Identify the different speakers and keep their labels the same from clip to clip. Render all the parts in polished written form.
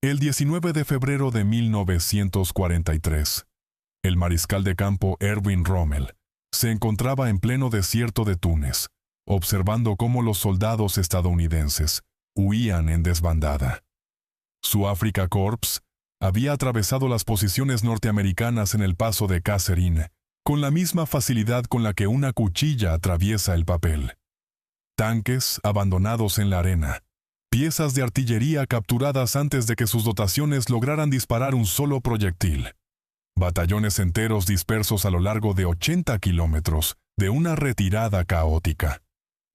Speaker 1: El 19 de febrero de 1943, el mariscal de campo Erwin Rommel se encontraba en pleno desierto de Túnez, observando cómo los soldados estadounidenses huían en desbandada. Su Afrika Korps había atravesado las posiciones norteamericanas en el paso de Kasserine con la misma facilidad con la que una cuchilla atraviesa el papel. Tanques abandonados en la arena, piezas de artillería capturadas antes de que sus dotaciones lograran disparar un solo proyectil, batallones enteros dispersos a lo largo de 80 kilómetros de una retirada caótica,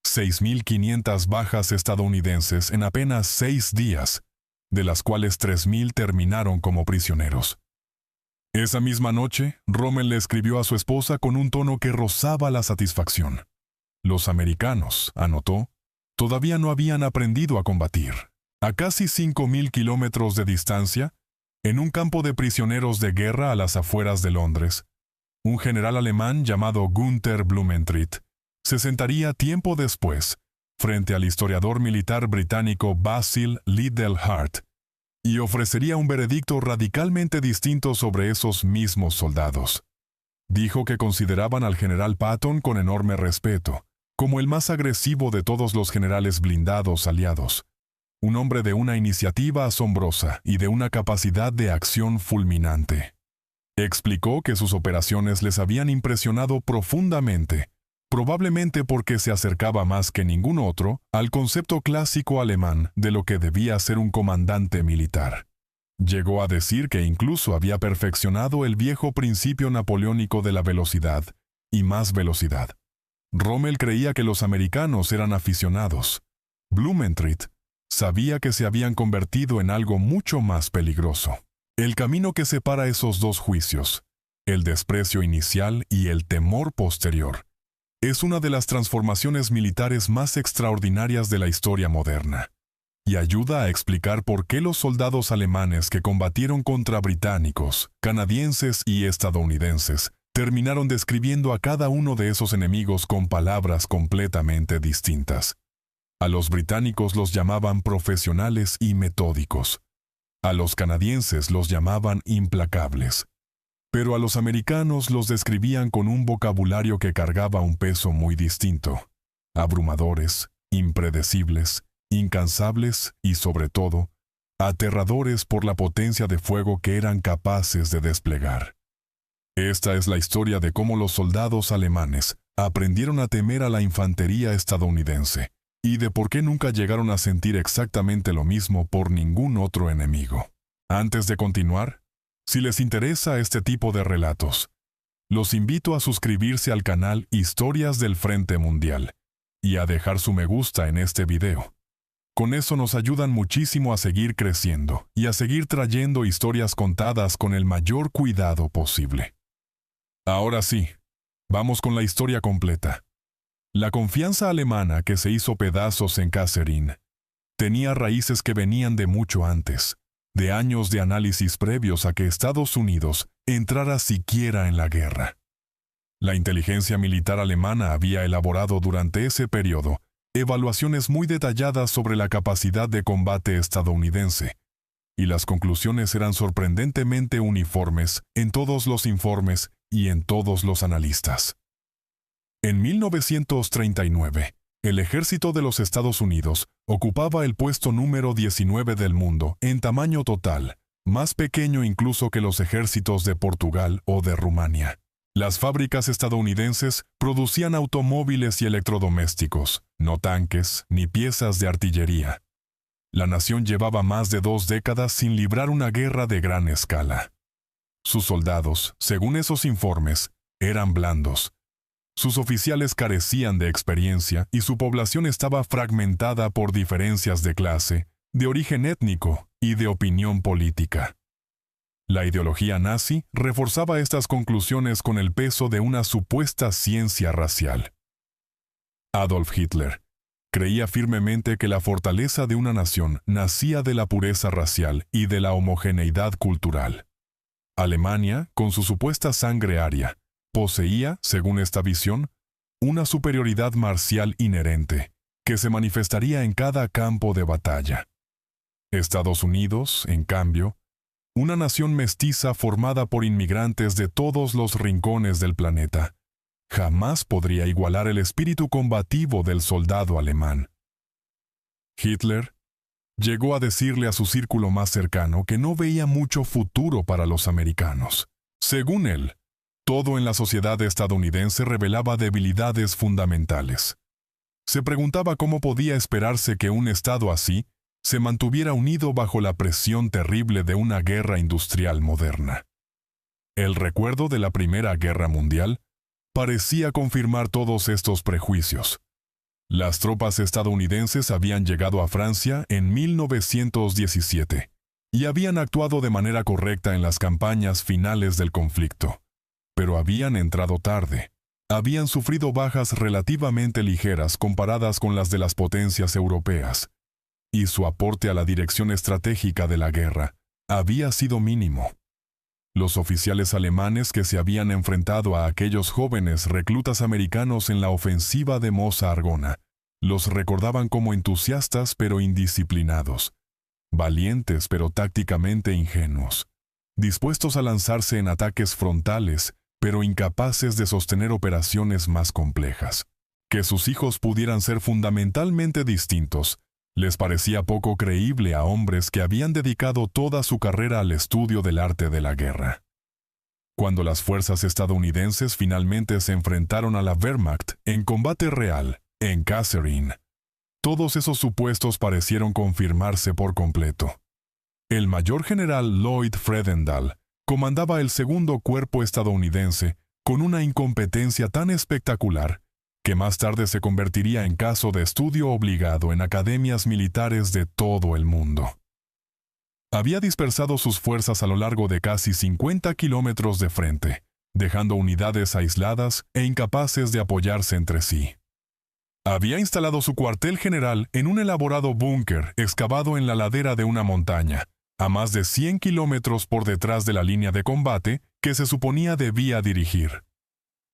Speaker 1: 6.500 bajas estadounidenses en apenas 6 días, de las cuales 3.000 terminaron como prisioneros. Esa misma noche, Rommel le escribió a su esposa con un tono que rozaba la satisfacción. Los americanos, anotó, todavía no habían aprendido a combatir. A casi 5.000 kilómetros de distancia, en un campo de prisioneros de guerra a las afueras de Londres, un general alemán llamado Günther Blumentritt se sentaría tiempo después frente al historiador militar británico Basil Liddell Hart y ofrecería un veredicto radicalmente distinto sobre esos mismos soldados. Dijo que consideraban al general Patton con enorme respeto, como el más agresivo de todos los generales blindados aliados, un hombre de una iniciativa asombrosa y de una capacidad de acción fulminante. Explicó que sus operaciones les habían impresionado profundamente, probablemente porque se acercaba más que ningún otro al concepto clásico alemán de lo que debía ser un comandante militar. Llegó a decir que incluso había perfeccionado el viejo principio napoleónico de la velocidad y más velocidad. Rommel creía que los americanos eran aficionados. Blumentritt sabía que se habían convertido en algo mucho más peligroso. El camino que separa esos dos juicios, el desprecio inicial y el temor posterior, es una de las transformaciones militares más extraordinarias de la historia moderna, y ayuda a explicar por qué los soldados alemanes que combatieron contra británicos, canadienses y estadounidenses terminaron describiendo a cada uno de esos enemigos con palabras completamente distintas. A los británicos los llamaban profesionales y metódicos. A los canadienses los llamaban implacables. Pero a los americanos los describían con un vocabulario que cargaba un peso muy distinto. Abrumadores, impredecibles, incansables y, sobre todo, aterradores por la potencia de fuego que eran capaces de desplegar. Esta es la historia de cómo los soldados alemanes aprendieron a temer a la infantería estadounidense y de por qué nunca llegaron a sentir exactamente lo mismo por ningún otro enemigo. Antes de continuar, si les interesa este tipo de relatos, los invito a suscribirse al canal Historias del Frente Mundial y a dejar su me gusta en este video. Con eso nos ayudan muchísimo a seguir creciendo y a seguir trayendo historias contadas con el mayor cuidado posible. Ahora sí, vamos con la historia completa. La confianza alemana que se hizo pedazos en Kasserine tenía raíces que venían de mucho antes, de años de análisis previos a que Estados Unidos entrara siquiera en la guerra. La inteligencia militar alemana había elaborado durante ese periodo evaluaciones muy detalladas sobre la capacidad de combate estadounidense, y las conclusiones eran sorprendentemente uniformes en todos los informes y en todos los analistas. En 1939, el ejército de los Estados Unidos ocupaba el puesto número 19 del mundo en tamaño total, más pequeño incluso que los ejércitos de Portugal o de Rumania. Las fábricas estadounidenses producían automóviles y electrodomésticos, no tanques ni piezas de artillería. La nación llevaba más de 2 décadas sin librar una guerra de gran escala. Sus soldados, según esos informes, eran blandos. Sus oficiales carecían de experiencia y su población estaba fragmentada por diferencias de clase, de origen étnico y de opinión política. La ideología nazi reforzaba estas conclusiones con el peso de una supuesta ciencia racial. Adolf Hitler creía firmemente que la fortaleza de una nación nacía de la pureza racial y de la homogeneidad cultural. Alemania, con su supuesta sangre aria, poseía, según esta visión, una superioridad marcial inherente, que se manifestaría en cada campo de batalla. Estados Unidos, en cambio, una nación mestiza formada por inmigrantes de todos los rincones del planeta, jamás podría igualar el espíritu combativo del soldado alemán. Hitler llegó a decirle a su círculo más cercano que no veía mucho futuro para los americanos. Según él, todo en la sociedad estadounidense revelaba debilidades fundamentales. Se preguntaba cómo podía esperarse que un Estado así se mantuviera unido bajo la presión terrible de una guerra industrial moderna. El recuerdo de la Primera Guerra Mundial parecía confirmar todos estos prejuicios. Las tropas estadounidenses habían llegado a Francia en 1917 y habían actuado de manera correcta en las campañas finales del conflicto, pero habían entrado tarde. Habían sufrido bajas relativamente ligeras comparadas con las de las potencias europeas, y su aporte a la dirección estratégica de la guerra había sido mínimo. Los oficiales alemanes que se habían enfrentado a aquellos jóvenes reclutas americanos en la ofensiva de Mosa-Argona los recordaban como entusiastas pero indisciplinados, valientes pero tácticamente ingenuos, dispuestos a lanzarse en ataques frontales pero incapaces de sostener operaciones más complejas. Que sus hijos pudieran ser fundamentalmente distintos les parecía poco creíble a hombres que habían dedicado toda su carrera al estudio del arte de la guerra. Cuando las fuerzas estadounidenses finalmente se enfrentaron a la Wehrmacht en combate real, en Kasserine, todos esos supuestos parecieron confirmarse por completo. El mayor general Lloyd Fredendall comandaba el segundo cuerpo estadounidense con una incompetencia tan espectacular que más tarde se convertiría en caso de estudio obligado en academias militares de todo el mundo. Había dispersado sus fuerzas a lo largo de casi 50 kilómetros de frente, dejando unidades aisladas e incapaces de apoyarse entre sí. Había instalado su cuartel general en un elaborado búnker excavado en la ladera de una montaña, a más de 100 kilómetros por detrás de la línea de combate que se suponía debía dirigir.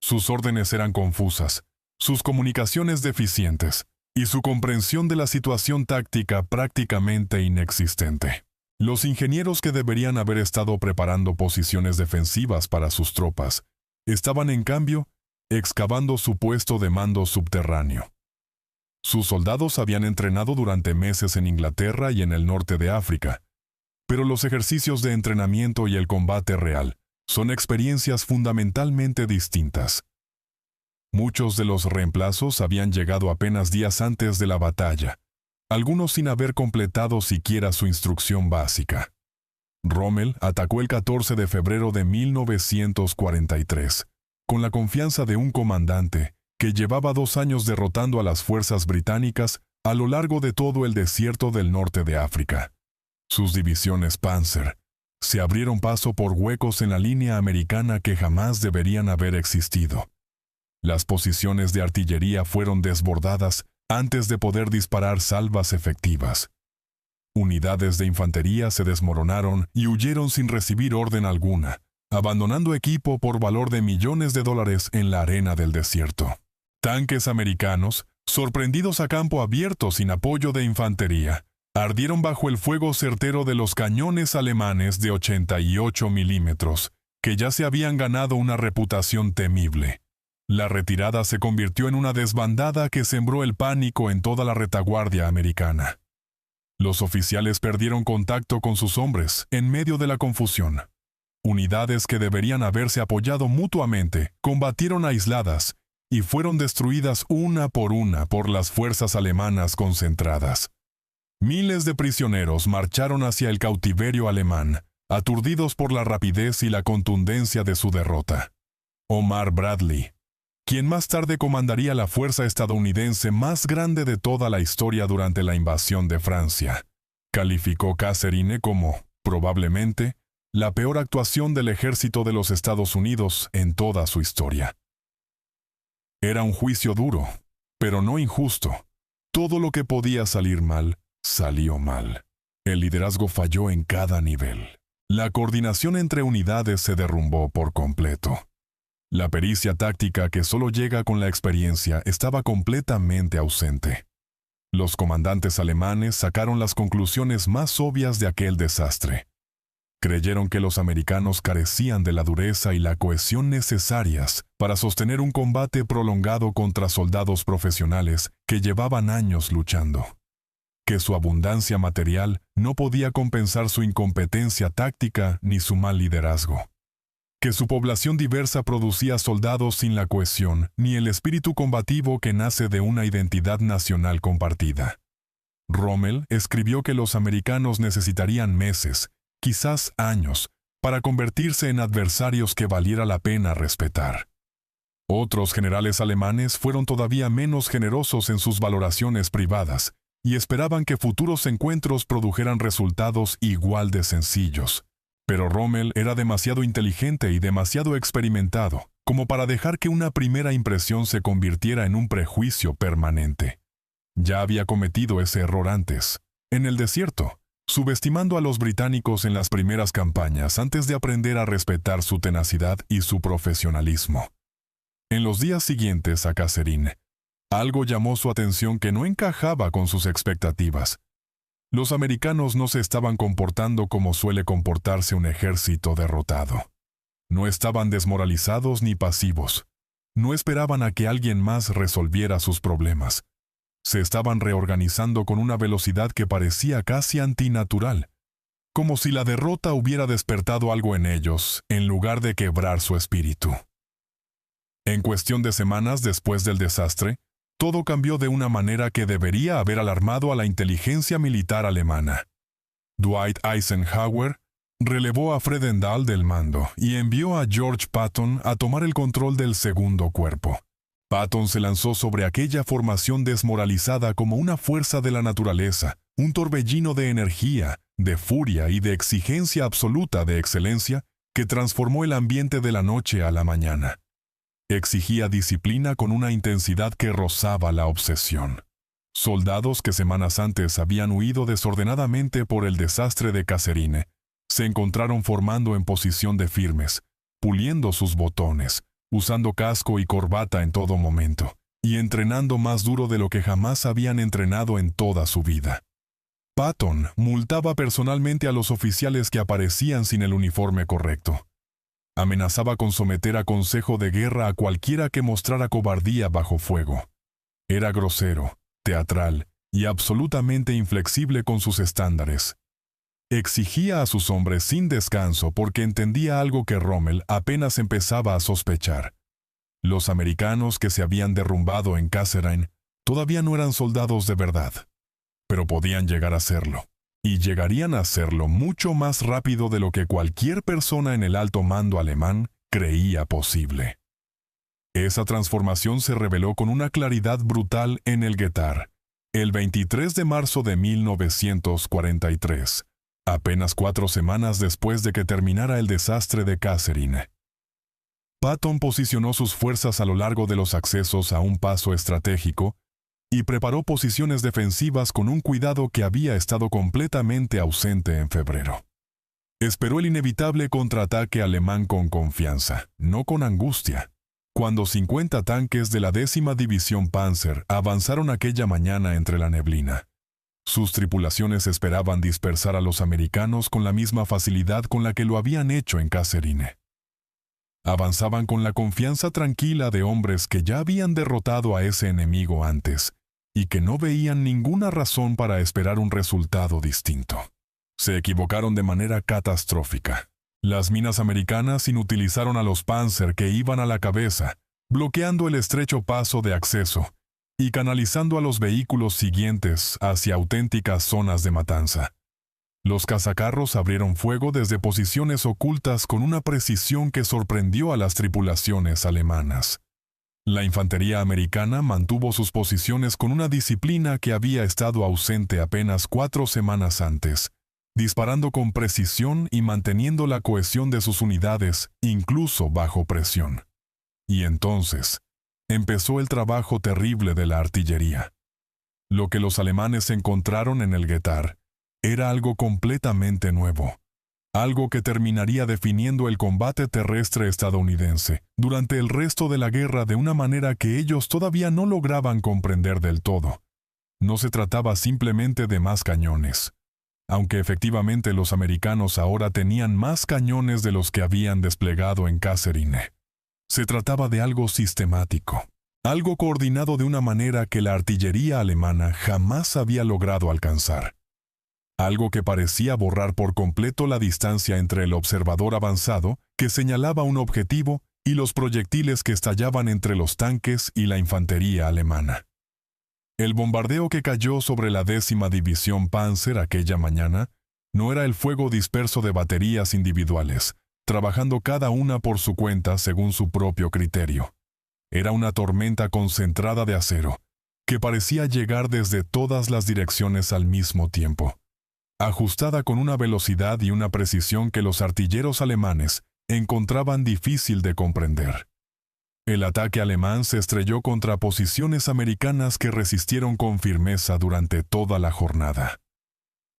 Speaker 1: Sus órdenes eran confusas, sus comunicaciones deficientes y su comprensión de la situación táctica prácticamente inexistente. Los ingenieros que deberían haber estado preparando posiciones defensivas para sus tropas estaban, en cambio, excavando su puesto de mando subterráneo. Sus soldados habían entrenado durante meses en Inglaterra y en el norte de África, pero los ejercicios de entrenamiento y el combate real son experiencias fundamentalmente distintas. Muchos de los reemplazos habían llegado apenas días antes de la batalla, algunos sin haber completado siquiera su instrucción básica. Rommel atacó el 14 de febrero de 1943, con la confianza de un comandante que llevaba 2 años derrotando a las fuerzas británicas a lo largo de todo el desierto del norte de África. Sus divisiones Panzer se abrieron paso por huecos en la línea americana que jamás deberían haber existido. Las posiciones de artillería fueron desbordadas antes de poder disparar salvas efectivas. Unidades de infantería se desmoronaron y huyeron sin recibir orden alguna, abandonando equipo por valor de millones de dólares en la arena del desierto. Tanques americanos, sorprendidos a campo abierto sin apoyo de infantería, ardieron bajo el fuego certero de los cañones alemanes de 88 milímetros, que ya se habían ganado una reputación temible. La retirada se convirtió en una desbandada que sembró el pánico en toda la retaguardia americana. Los oficiales perdieron contacto con sus hombres en medio de la confusión. Unidades que deberían haberse apoyado mutuamente combatieron aisladas y fueron destruidas una por las fuerzas alemanas concentradas. Miles de prisioneros marcharon hacia el cautiverio alemán, aturdidos por la rapidez y la contundencia de su derrota. Omar Bradley, quien más tarde comandaría la fuerza estadounidense más grande de toda la historia durante la invasión de Francia, calificó Kasserine como, probablemente, la peor actuación del ejército de los Estados Unidos en toda su historia. Era un juicio duro, pero no injusto. Todo lo que podía salir mal, salió mal. El liderazgo falló en cada nivel. La coordinación entre unidades se derrumbó por completo. La pericia táctica que solo llega con la experiencia estaba completamente ausente. Los comandantes alemanes sacaron las conclusiones más obvias de aquel desastre. Creyeron que los americanos carecían de la dureza y la cohesión necesarias para sostener un combate prolongado contra soldados profesionales que llevaban años luchando. Que su abundancia material no podía compensar su incompetencia táctica ni su mal liderazgo. Que su población diversa producía soldados sin la cohesión ni el espíritu combativo que nace de una identidad nacional compartida. Rommel escribió que los americanos necesitarían meses, quizás años, para convertirse en adversarios que valiera la pena respetar. Otros generales alemanes fueron todavía menos generosos en sus valoraciones privadas y esperaban que futuros encuentros produjeran resultados igual de sencillos. Pero Rommel era demasiado inteligente y demasiado experimentado como para dejar que una primera impresión se convirtiera en un prejuicio permanente. Ya había cometido ese error antes, en el desierto, subestimando a los británicos en las primeras campañas antes de aprender a respetar su tenacidad y su profesionalismo. En los días siguientes a Kasserine, algo llamó su atención que no encajaba con sus expectativas. Los americanos no se estaban comportando como suele comportarse un ejército derrotado. No estaban desmoralizados ni pasivos. No esperaban a que alguien más resolviera sus problemas. Se estaban reorganizando con una velocidad que parecía casi antinatural, como si la derrota hubiera despertado algo en ellos, en lugar de quebrar su espíritu. En cuestión de semanas después del desastre, todo cambió de una manera que debería haber alarmado a la inteligencia militar alemana. Dwight Eisenhower relevó a Fredendall del mando y envió a George Patton a tomar el control del segundo cuerpo. Patton se lanzó sobre aquella formación desmoralizada como una fuerza de la naturaleza, un torbellino de energía, de furia y de exigencia absoluta de excelencia que transformó el ambiente de la noche a la mañana. Exigía disciplina con una intensidad que rozaba la obsesión. Soldados que semanas antes habían huido desordenadamente por el desastre de Kasserine, se encontraron formando en posición de firmes, puliendo sus botones, usando casco y corbata en todo momento, y entrenando más duro de lo que jamás habían entrenado en toda su vida. Patton multaba personalmente a los oficiales que aparecían sin el uniforme correcto. Amenazaba con someter a consejo de guerra a cualquiera que mostrara cobardía bajo fuego. Era grosero, teatral y absolutamente inflexible con sus estándares. Exigía a sus hombres sin descanso porque entendía algo que Rommel apenas empezaba a sospechar. Los americanos que se habían derrumbado en Kasserine todavía no eran soldados de verdad, pero podían llegar a serlo. Y llegarían a serlo mucho más rápido de lo que cualquier persona en el alto mando alemán creía posible. Esa transformación se reveló con una claridad brutal en el Getar, el 23 de marzo de 1943, apenas 4 semanas después de que terminara el desastre de Kasserine. Patton posicionó sus fuerzas a lo largo de los accesos a un paso estratégico y preparó posiciones defensivas con un cuidado que había estado completamente ausente en febrero. Esperó el inevitable contraataque alemán con confianza, no con angustia. Cuando 50 tanques de la 10ª División Panzer avanzaron aquella mañana entre la neblina, sus tripulaciones esperaban dispersar a los americanos con la misma facilidad con la que lo habían hecho en Kasserine. Avanzaban con la confianza tranquila de hombres que ya habían derrotado a ese enemigo antes, y que no veían ninguna razón para esperar un resultado distinto. Se equivocaron de manera catastrófica. Las minas americanas inutilizaron a los Panzer que iban a la cabeza, bloqueando el estrecho paso de acceso y canalizando a los vehículos siguientes hacia auténticas zonas de matanza. Los cazacarros abrieron fuego desde posiciones ocultas con una precisión que sorprendió a las tripulaciones alemanas. La infantería americana mantuvo sus posiciones con una disciplina que había estado ausente apenas 4 semanas antes, disparando con precisión y manteniendo la cohesión de sus unidades, incluso bajo presión. Y entonces, empezó el trabajo terrible de la artillería. Lo que los alemanes encontraron en el Getar era algo completamente nuevo. Algo que terminaría definiendo el combate terrestre estadounidense durante el resto de la guerra de una manera que ellos todavía no lograban comprender del todo. No se trataba simplemente de más cañones, aunque efectivamente los americanos ahora tenían más cañones de los que habían desplegado en Kasserine. Se trataba de algo sistemático, algo coordinado de una manera que la artillería alemana jamás había logrado alcanzar. Algo que parecía borrar por completo la distancia entre el observador avanzado, que señalaba un objetivo, y los proyectiles que estallaban entre los tanques y la infantería alemana. El bombardeo que cayó sobre la 10ª División Panzer aquella mañana no era el fuego disperso de baterías individuales, trabajando cada una por su cuenta según su propio criterio. Era una tormenta concentrada de acero, que parecía llegar desde todas las direcciones al mismo tiempo, ajustada con una velocidad y una precisión que los artilleros alemanes encontraban difícil de comprender. El ataque alemán se estrelló contra posiciones americanas que resistieron con firmeza durante toda la jornada.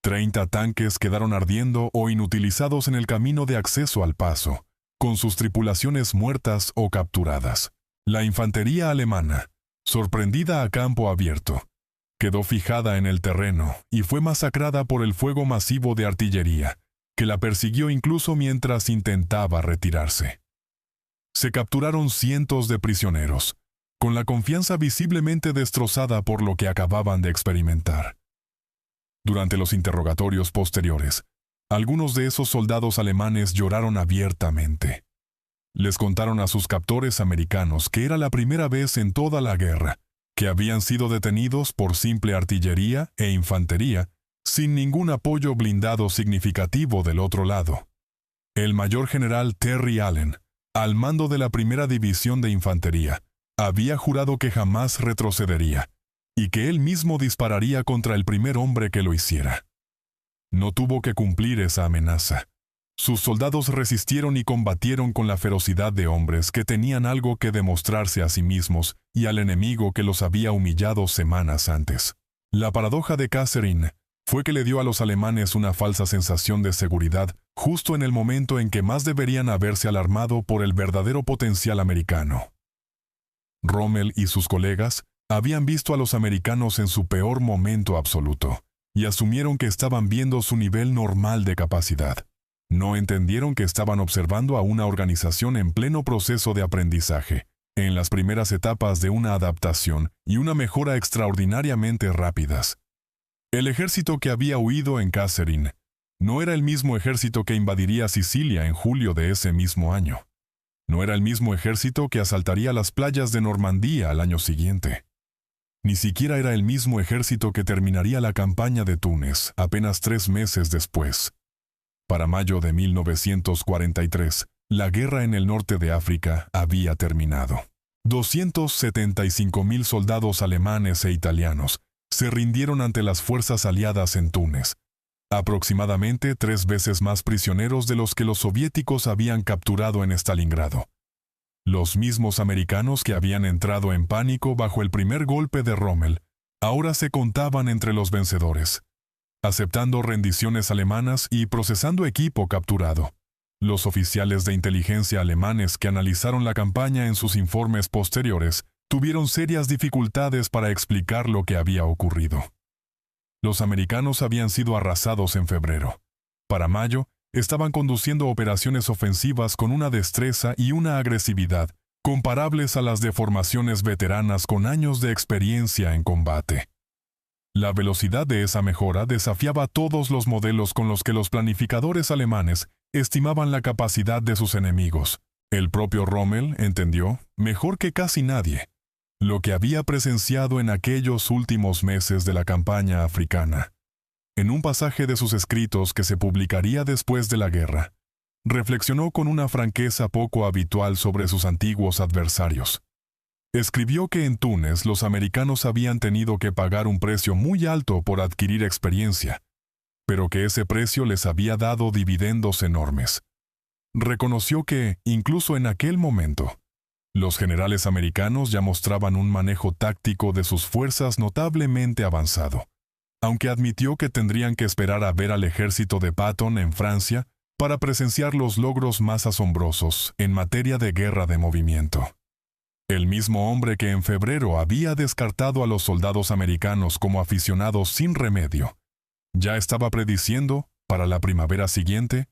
Speaker 1: 30 tanques quedaron ardiendo o inutilizados en el camino de acceso al paso, con sus tripulaciones muertas o capturadas. La infantería alemana, sorprendida a campo abierto, quedó fijada en el terreno y fue masacrada por el fuego masivo de artillería, que la persiguió incluso mientras intentaba retirarse. Se capturaron cientos de prisioneros, con la confianza visiblemente destrozada por lo que acababan de experimentar. Durante los interrogatorios posteriores, algunos de esos soldados alemanes lloraron abiertamente. Les contaron a sus captores americanos que era la primera vez en toda la guerra que habían sido detenidos por simple artillería e infantería, sin ningún apoyo blindado significativo del otro lado. El mayor general Terry Allen, al mando de la 1ª División de Infantería, había jurado que jamás retrocedería, y que él mismo dispararía contra el primer hombre que lo hiciera. No tuvo que cumplir esa amenaza. Sus soldados resistieron y combatieron con la ferocidad de hombres que tenían algo que demostrarse a sí mismos y al enemigo que los había humillado semanas antes. La paradoja de Kasserine fue que le dio a los alemanes una falsa sensación de seguridad justo en el momento en que más deberían haberse alarmado por el verdadero potencial americano. Rommel y sus colegas habían visto a los americanos en su peor momento absoluto y asumieron que estaban viendo su nivel normal de capacidad. No entendieron que estaban observando a una organización en pleno proceso de aprendizaje, en las primeras etapas de una adaptación y una mejora extraordinariamente rápidas. El ejército que había huido en Kasserine no era el mismo ejército que invadiría Sicilia en julio de ese mismo año. No era el mismo ejército que asaltaría las playas de Normandía al año siguiente. Ni siquiera era el mismo ejército que terminaría la campaña de Túnez apenas 3 meses después. Para mayo de 1943, la guerra en el norte de África había terminado. 275.000 soldados alemanes e italianos se rindieron ante las fuerzas aliadas en Túnez, aproximadamente 3 veces más prisioneros de los que los soviéticos habían capturado en Stalingrado. Los mismos americanos que habían entrado en pánico bajo el primer golpe de Rommel, ahora se contaban entre los vencedores, aceptando rendiciones alemanas y procesando equipo capturado. Los oficiales de inteligencia alemanes que analizaron la campaña en sus informes posteriores tuvieron serias dificultades para explicar lo que había ocurrido. Los americanos habían sido arrasados en febrero. Para mayo, estaban conduciendo operaciones ofensivas con una destreza y una agresividad comparables a las de formaciones veteranas con años de experiencia en combate. La velocidad de esa mejora desafiaba todos los modelos con los que los planificadores alemanes estimaban la capacidad de sus enemigos. El propio Rommel entendió, mejor que casi nadie, lo que había presenciado en aquellos últimos meses de la campaña africana. En un pasaje de sus escritos que se publicaría después de la guerra, reflexionó con una franqueza poco habitual sobre sus antiguos adversarios. Escribió que en Túnez los americanos habían tenido que pagar un precio muy alto por adquirir experiencia, pero que ese precio les había dado dividendos enormes. Reconoció que, incluso en aquel momento, los generales americanos ya mostraban un manejo táctico de sus fuerzas notablemente avanzado, aunque admitió que tendrían que esperar a ver al ejército de Patton en Francia para presenciar los logros más asombrosos en materia de guerra de movimiento. El mismo hombre que en febrero había descartado a los soldados americanos como aficionados sin remedio, ya estaba prediciendo, para la primavera siguiente,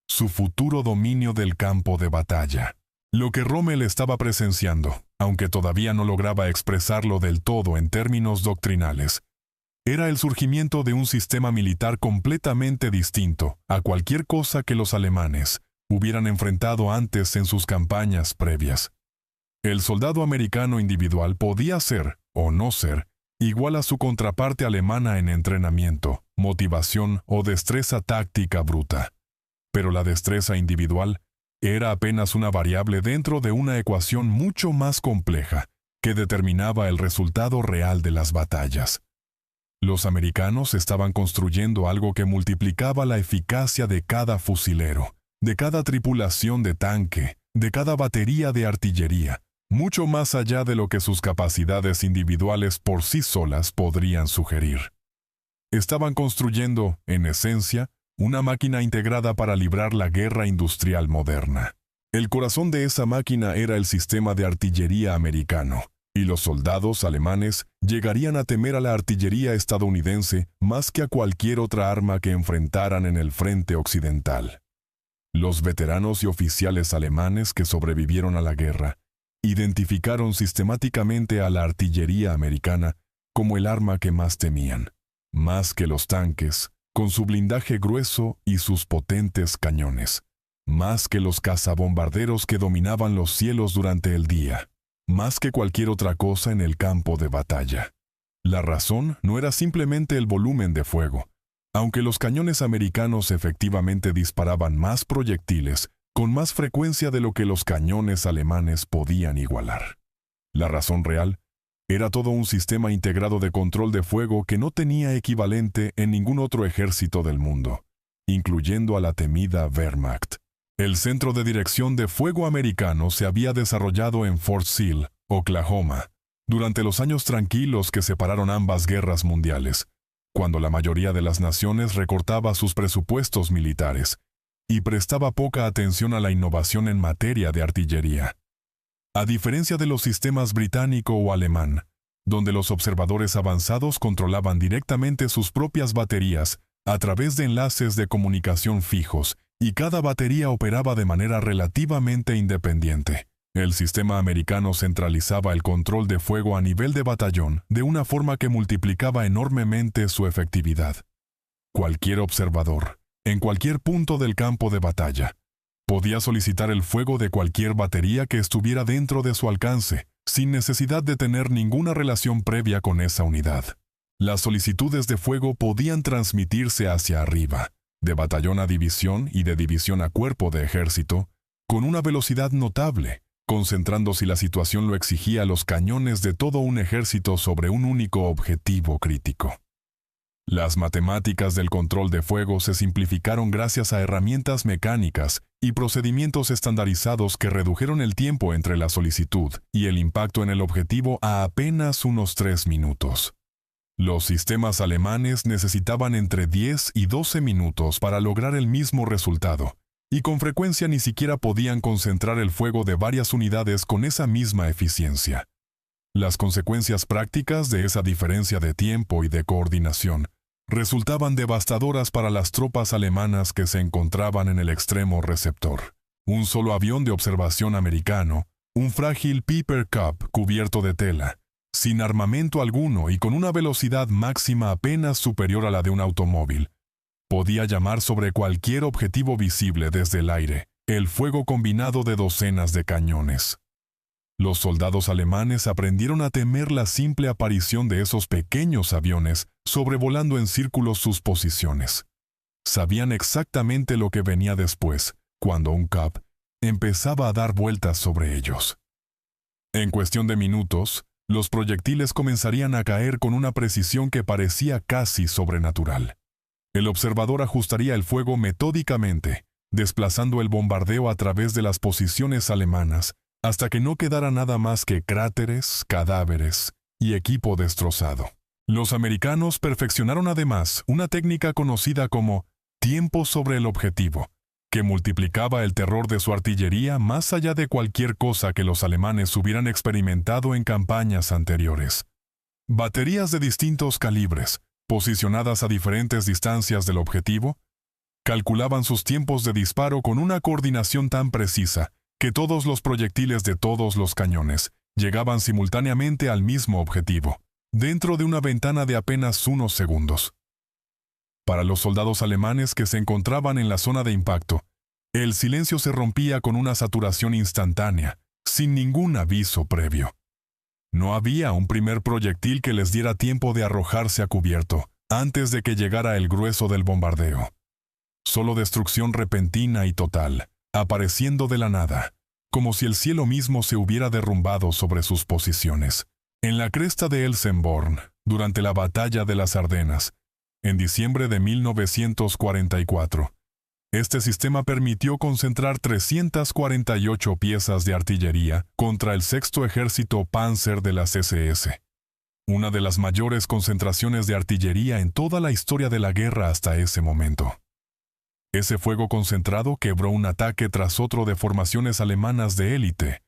Speaker 1: su futuro dominio del campo de batalla. Lo que Rommel estaba presenciando, aunque todavía no lograba expresarlo del todo en términos doctrinales, era el surgimiento de un sistema militar completamente distinto a cualquier cosa que los alemanes hubieran enfrentado antes en sus campañas previas. El soldado americano individual podía ser, o no ser, igual a su contraparte alemana en entrenamiento, motivación o destreza táctica bruta. Pero la destreza individual era apenas una variable dentro de una ecuación mucho más compleja que determinaba el resultado real de las batallas. Los americanos estaban construyendo algo que multiplicaba la eficacia de cada fusilero, de cada tripulación de tanque, de cada batería de artillería, mucho más allá de lo que sus capacidades individuales por sí solas podrían sugerir. Estaban construyendo, en esencia, una máquina integrada para librar la guerra industrial moderna. El corazón de esa máquina era el sistema de artillería americano, y los soldados alemanes llegarían a temer a la artillería estadounidense más que a cualquier otra arma que enfrentaran en el frente occidental. Los veteranos y oficiales alemanes que sobrevivieron a la guerra identificaron sistemáticamente a la artillería americana como el arma que más temían, más que los tanques, con su blindaje grueso y sus potentes cañones, más que los cazabombarderos que dominaban los cielos durante el día, más que cualquier otra cosa en el campo de batalla. La razón no era simplemente el volumen de fuego, aunque los cañones americanos efectivamente disparaban más proyectiles con más frecuencia de lo que los cañones alemanes podían igualar. La razón real era todo un sistema integrado de control de fuego que no tenía equivalente en ningún otro ejército del mundo, incluyendo a la temida Wehrmacht. El centro de dirección de fuego americano se había desarrollado en Fort Sill, Oklahoma, durante los años tranquilos que separaron ambas guerras mundiales, cuando la mayoría de las naciones recortaba sus presupuestos militares y prestaba poca atención a la innovación en materia de artillería. A diferencia de los sistemas británico o alemán, donde los observadores avanzados controlaban directamente sus propias baterías a través de enlaces de comunicación fijos, y cada batería operaba de manera relativamente independiente. El sistema americano centralizaba el control de fuego a nivel de batallón de una forma que multiplicaba enormemente su efectividad. Cualquier observador, en cualquier punto del campo de batalla, podía solicitar el fuego de cualquier batería que estuviera dentro de su alcance, sin necesidad de tener ninguna relación previa con esa unidad. Las solicitudes de fuego podían transmitirse hacia arriba, de batallón a división y de división a cuerpo de ejército, con una velocidad notable, concentrando si la situación lo exigía los cañones de todo un ejército sobre un único objetivo crítico. Las matemáticas del control de fuego se simplificaron gracias a herramientas mecánicas y procedimientos estandarizados que redujeron el tiempo entre la solicitud y el impacto en el objetivo a apenas unos 3 minutos. Los sistemas alemanes necesitaban entre 10 y 12 minutos para lograr el mismo resultado, y con frecuencia ni siquiera podían concentrar el fuego de varias unidades con esa misma eficiencia. Las consecuencias prácticas de esa diferencia de tiempo y de coordinación resultaban devastadoras para las tropas alemanas que se encontraban en el extremo receptor. Un solo avión de observación americano, un frágil Piper Cub cubierto de tela, sin armamento alguno y con una velocidad máxima apenas superior a la de un automóvil, podía llamar sobre cualquier objetivo visible desde el aire el fuego combinado de docenas de cañones. Los soldados alemanes aprendieron a temer la simple aparición de esos pequeños aviones sobrevolando en círculos sus posiciones. Sabían exactamente lo que venía después, cuando un Cub empezaba a dar vueltas sobre ellos. En cuestión de minutos, los proyectiles comenzarían a caer con una precisión que parecía casi sobrenatural. El observador ajustaría el fuego metódicamente, desplazando el bombardeo a través de las posiciones alemanas, hasta que no quedara nada más que cráteres, cadáveres y equipo destrozado. Los americanos perfeccionaron además una técnica conocida como tiempo sobre el objetivo, que multiplicaba el terror de su artillería más allá de cualquier cosa que los alemanes hubieran experimentado en campañas anteriores. Baterías de distintos calibres, posicionadas a diferentes distancias del objetivo, calculaban sus tiempos de disparo con una coordinación tan precisa que todos los proyectiles de todos los cañones llegaban simultáneamente al mismo objetivo, dentro de una ventana de apenas unos segundos. Para los soldados alemanes que se encontraban en la zona de impacto, el silencio se rompía con una saturación instantánea, sin ningún aviso previo. No había un primer proyectil que les diera tiempo de arrojarse a cubierto, antes de que llegara el grueso del bombardeo. Solo destrucción repentina y total, apareciendo de la nada, como si el cielo mismo se hubiera derrumbado sobre sus posiciones. En la cresta de Elsenborn, durante la batalla de las Ardenas, en diciembre de 1944, este sistema permitió concentrar 348 piezas de artillería contra el sexto ejército Panzer de las SS, una de las mayores concentraciones de artillería en toda la historia de la guerra hasta ese momento. Ese fuego concentrado quebró un ataque tras otro de formaciones alemanas de élite,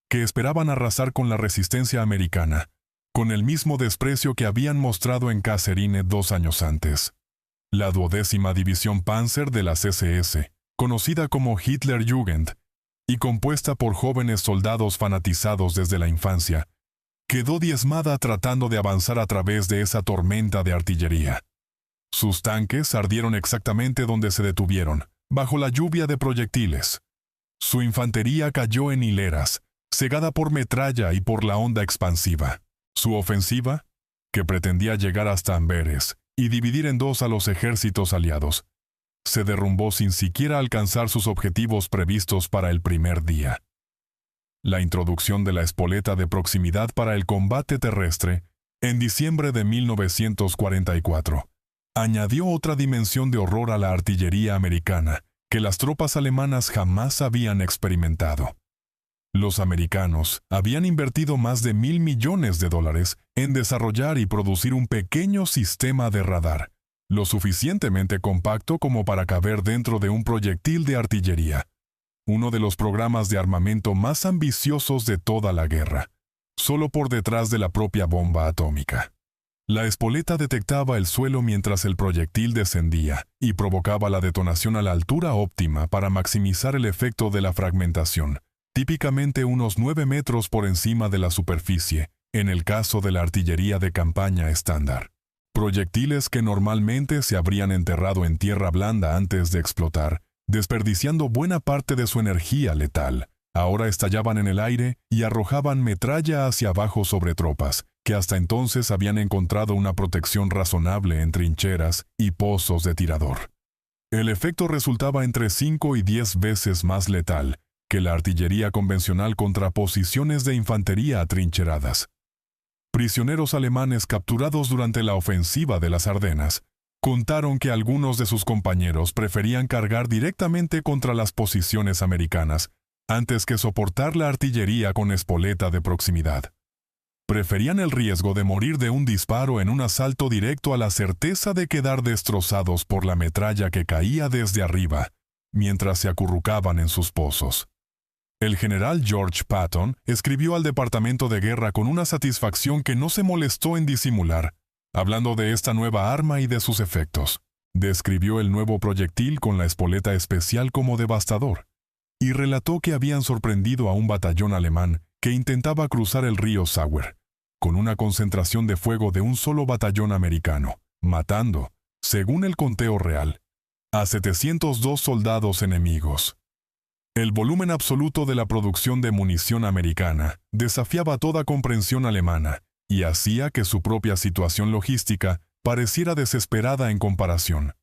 Speaker 1: que esperaban arrasar con la resistencia americana, con el mismo desprecio que habían mostrado en Kasserine 2 años antes. La 12ª División Panzer de las SS, conocida como Hitlerjugend, y compuesta por jóvenes soldados fanatizados desde la infancia, quedó diezmada tratando de avanzar a través de esa tormenta de artillería. Sus tanques ardieron exactamente donde se detuvieron, bajo la lluvia de proyectiles. Su infantería cayó en hileras, cegada por metralla y por la onda expansiva. Su ofensiva, que pretendía llegar hasta Amberes y dividir en dos a los ejércitos aliados, se derrumbó sin siquiera alcanzar sus objetivos previstos para el primer día. La introducción de la espoleta de proximidad para el combate terrestre, en diciembre de 1944, añadió otra dimensión de horror a la artillería americana que las tropas alemanas jamás habían experimentado. Los americanos habían invertido más de $1.000 millones en desarrollar y producir un pequeño sistema de radar, lo suficientemente compacto como para caber dentro de un proyectil de artillería, uno de los programas de armamento más ambiciosos de toda la guerra, solo por detrás de la propia bomba atómica. La espoleta detectaba el suelo mientras el proyectil descendía y provocaba la detonación a la altura óptima para maximizar el efecto de la fragmentación, típicamente unos 9 metros por encima de la superficie, en el caso de la artillería de campaña estándar. Proyectiles que normalmente se habrían enterrado en tierra blanda antes de explotar, desperdiciando buena parte de su energía letal, ahora estallaban en el aire y arrojaban metralla hacia abajo sobre tropas, que hasta entonces habían encontrado una protección razonable en trincheras y pozos de tirador. El efecto resultaba entre 5 y 10 veces más letal que la artillería convencional contra posiciones de infantería atrincheradas. Prisioneros alemanes capturados durante la ofensiva de las Ardenas contaron que algunos de sus compañeros preferían cargar directamente contra las posiciones americanas antes que soportar la artillería con espoleta de proximidad. Preferían el riesgo de morir de un disparo en un asalto directo a la certeza de quedar destrozados por la metralla que caía desde arriba, mientras se acurrucaban en sus pozos. El general George Patton escribió al Departamento de Guerra con una satisfacción que no se molestó en disimular, hablando de esta nueva arma y de sus efectos. Describió el nuevo proyectil con la espoleta especial como devastador, y relató que habían sorprendido a un batallón alemán que intentaba cruzar el río Sauer, con una concentración de fuego de un solo batallón americano, matando, según el conteo real, a 702 soldados enemigos. El volumen absoluto de la producción de munición americana desafiaba toda comprensión alemana y hacía que su propia situación logística pareciera desesperada en comparación.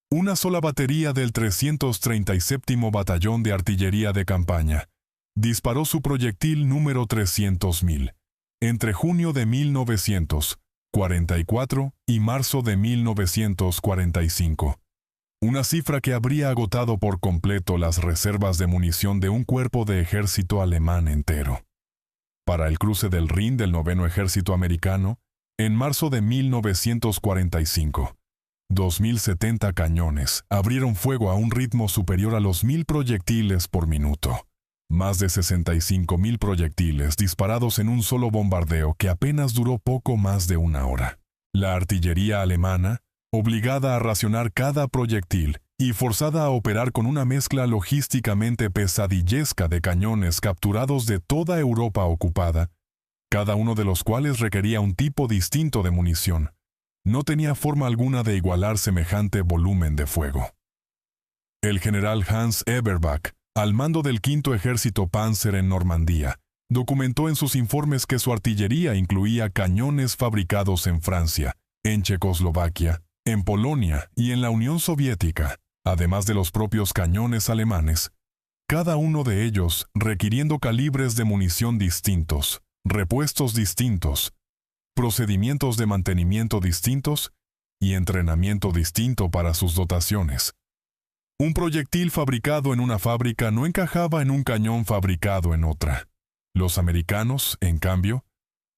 Speaker 1: Una sola batería del 337º Batallón de Artillería de Campaña disparó su proyectil número 300.000 entre junio de 1944 y marzo de 1945. Una cifra que habría agotado por completo las reservas de munición de un cuerpo de ejército alemán entero. Para el cruce del Rin del 9º Ejército Americano, en marzo de 1945, 2.070 cañones abrieron fuego a un ritmo superior a los 1.000 proyectiles por minuto. Más de 65.000 proyectiles disparados en un solo bombardeo que apenas duró poco más de una hora. La artillería alemana, obligada a racionar cada proyectil y forzada a operar con una mezcla logísticamente pesadillesca de cañones capturados de toda Europa ocupada, cada uno de los cuales requería un tipo distinto de munición, no tenía forma alguna de igualar semejante volumen de fuego. El general Hans Eberbach, al mando del Quinto Ejército Panzer en Normandía, documentó en sus informes que su artillería incluía cañones fabricados en Francia, en Checoslovaquia, en Polonia y en la Unión Soviética, además de los propios cañones alemanes, cada uno de ellos requiriendo calibres de munición distintos, repuestos distintos, procedimientos de mantenimiento distintos y entrenamiento distinto para sus dotaciones. Un proyectil fabricado en una fábrica no encajaba en un cañón fabricado en otra. Los americanos, en cambio,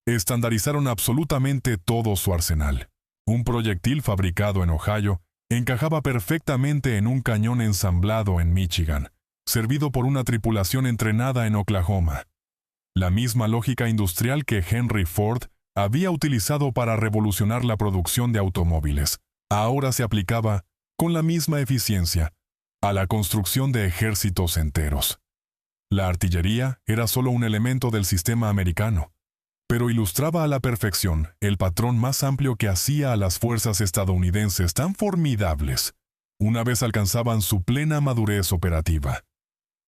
Speaker 1: estandarizaron absolutamente todo su arsenal. Un proyectil fabricado en Ohio encajaba perfectamente en un cañón ensamblado en Michigan, servido por una tripulación entrenada en Oklahoma. La misma lógica industrial que Henry Ford había utilizado para revolucionar la producción de automóviles, ahora se aplicaba, con la misma eficiencia, a la construcción de ejércitos enteros. La artillería era solo un elemento del sistema americano, pero ilustraba a la perfección el patrón más amplio que hacía a las fuerzas estadounidenses tan formidables, una vez alcanzaban su plena madurez operativa.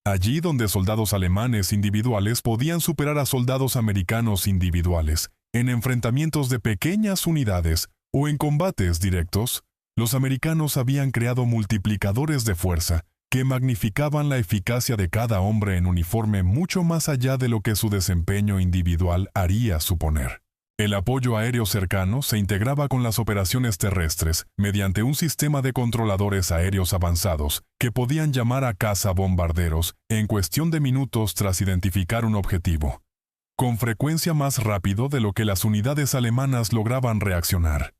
Speaker 1: Allí donde soldados alemanes individuales podían superar a soldados americanos individuales, en enfrentamientos de pequeñas unidades o en combates directos, los americanos habían creado multiplicadores de fuerza que magnificaban la eficacia de cada hombre en uniforme mucho más allá de lo que su desempeño individual haría suponer. El apoyo aéreo cercano se integraba con las operaciones terrestres mediante un sistema de controladores aéreos avanzados que podían llamar a cazabombarderos en cuestión de minutos tras identificar un objetivo, con frecuencia más rápido de lo que las unidades alemanas lograban reaccionar.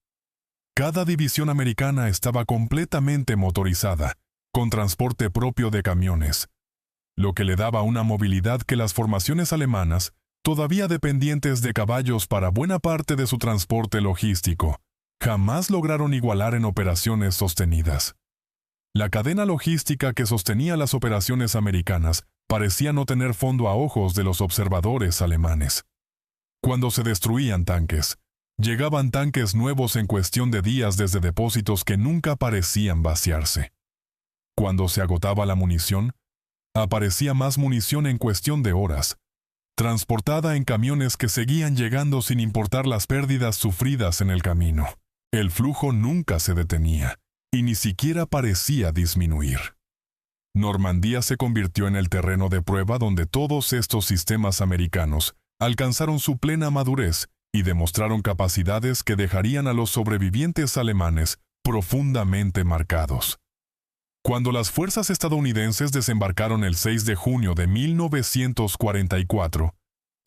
Speaker 1: Cada división americana estaba completamente motorizada, con transporte propio de camiones, lo que le daba una movilidad que las formaciones alemanas, todavía dependientes de caballos para buena parte de su transporte logístico, jamás lograron igualar en operaciones sostenidas. La cadena logística que sostenía las operaciones americanas parecía no tener fondo a ojos de los observadores alemanes. Cuando se destruían tanques, llegaban tanques nuevos en cuestión de días desde depósitos que nunca parecían vaciarse. Cuando se agotaba la munición, aparecía más munición en cuestión de horas, transportada en camiones que seguían llegando sin importar las pérdidas sufridas en el camino. El flujo nunca se detenía, y ni siquiera parecía disminuir. Normandía se convirtió en el terreno de prueba donde todos estos sistemas americanos alcanzaron su plena madurez y demostraron capacidades que dejarían a los sobrevivientes alemanes profundamente marcados. Cuando las fuerzas estadounidenses desembarcaron el 6 de junio de 1944,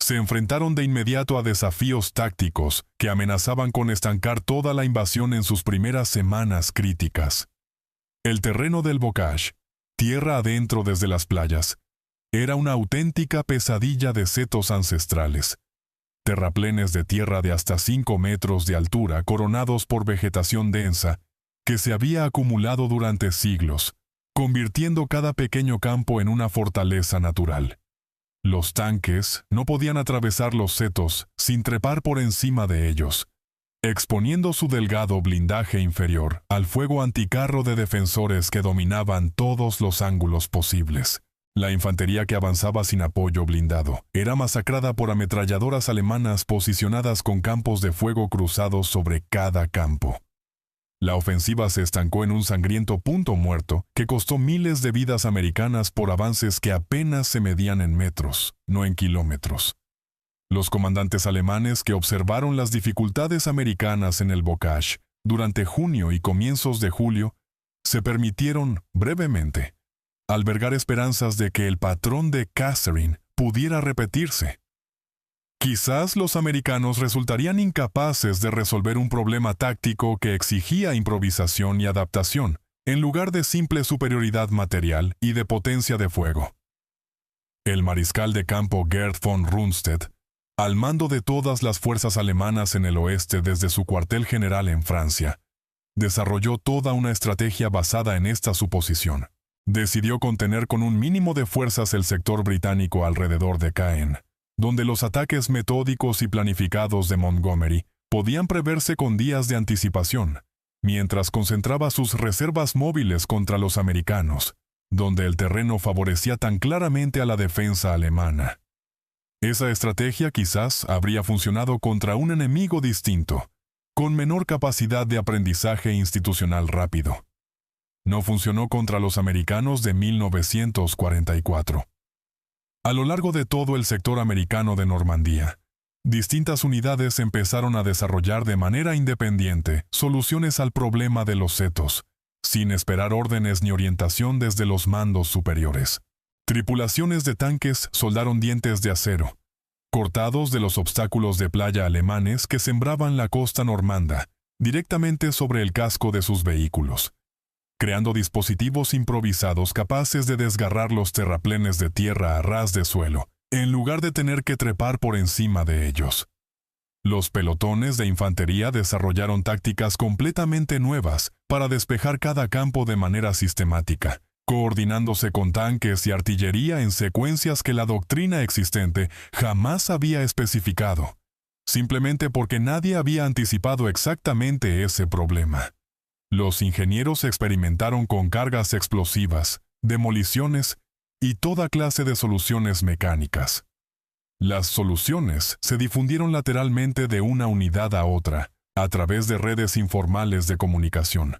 Speaker 1: se enfrentaron de inmediato a desafíos tácticos que amenazaban con estancar toda la invasión en sus primeras semanas críticas. El terreno del Bocage, tierra adentro desde las playas, era una auténtica pesadilla de setos ancestrales. Terraplenes de tierra de hasta 5 metros de altura coronados por vegetación densa, que se había acumulado durante siglos, convirtiendo cada pequeño campo en una fortaleza natural. Los tanques no podían atravesar los setos sin trepar por encima de ellos, exponiendo su delgado blindaje inferior al fuego anticarro de defensores que dominaban todos los ángulos posibles. La infantería que avanzaba sin apoyo blindado era masacrada por ametralladoras alemanas posicionadas con campos de fuego cruzados sobre cada campo. La ofensiva se estancó en un sangriento punto muerto que costó miles de vidas americanas por avances que apenas se medían en metros, no en kilómetros. Los comandantes alemanes que observaron las dificultades americanas en el Bocage durante junio y comienzos de julio se permitieron, brevemente, albergar esperanzas de que el patrón de Catherine pudiera repetirse. Quizás los americanos resultarían incapaces de resolver un problema táctico que exigía improvisación y adaptación, en lugar de simple superioridad material y de potencia de fuego. El mariscal de campo Gerd von Rundstedt, al mando de todas las fuerzas alemanas en el oeste desde su cuartel general en Francia, desarrolló toda una estrategia basada en esta suposición. Decidió contener con un mínimo de fuerzas el sector británico alrededor de Caen, donde los ataques metódicos y planificados de Montgomery podían preverse con días de anticipación, mientras concentraba sus reservas móviles contra los americanos, donde el terreno favorecía tan claramente a la defensa alemana. Esa estrategia quizás habría funcionado contra un enemigo distinto, con menor capacidad de aprendizaje institucional rápido. No funcionó contra los americanos de 1944. A lo largo de todo el sector americano de Normandía, distintas unidades empezaron a desarrollar de manera independiente soluciones al problema de los setos, sin esperar órdenes ni orientación desde los mandos superiores. Tripulaciones de tanques soldaron dientes de acero, cortados de los obstáculos de playa alemanes que sembraban la costa normanda, directamente sobre el casco de sus vehículos, creando dispositivos improvisados capaces de desgarrar los terraplenes de tierra a ras de suelo, en lugar de tener que trepar por encima de ellos. Los pelotones de infantería desarrollaron tácticas completamente nuevas para despejar cada campo de manera sistemática, coordinándose con tanques y artillería en secuencias que la doctrina existente jamás había especificado, simplemente porque nadie había anticipado exactamente ese problema. Los ingenieros experimentaron con cargas explosivas, demoliciones y toda clase de soluciones mecánicas. Las soluciones se difundieron lateralmente de una unidad a otra, a través de redes informales de comunicación.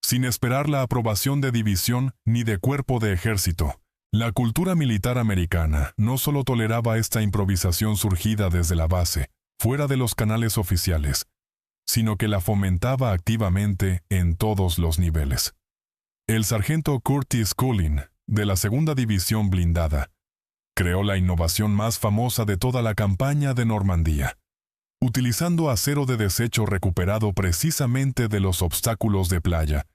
Speaker 1: Sin esperar la aprobación de división ni de cuerpo de ejército, la cultura militar americana no solo toleraba esta improvisación surgida desde la base, fuera de los canales oficiales, sino que la fomentaba activamente en todos los niveles. El sargento Curtis Cullen, de la Segunda División Blindada, creó la innovación más famosa de toda la campaña de Normandía, utilizando acero de desecho recuperado precisamente de los obstáculos de playa,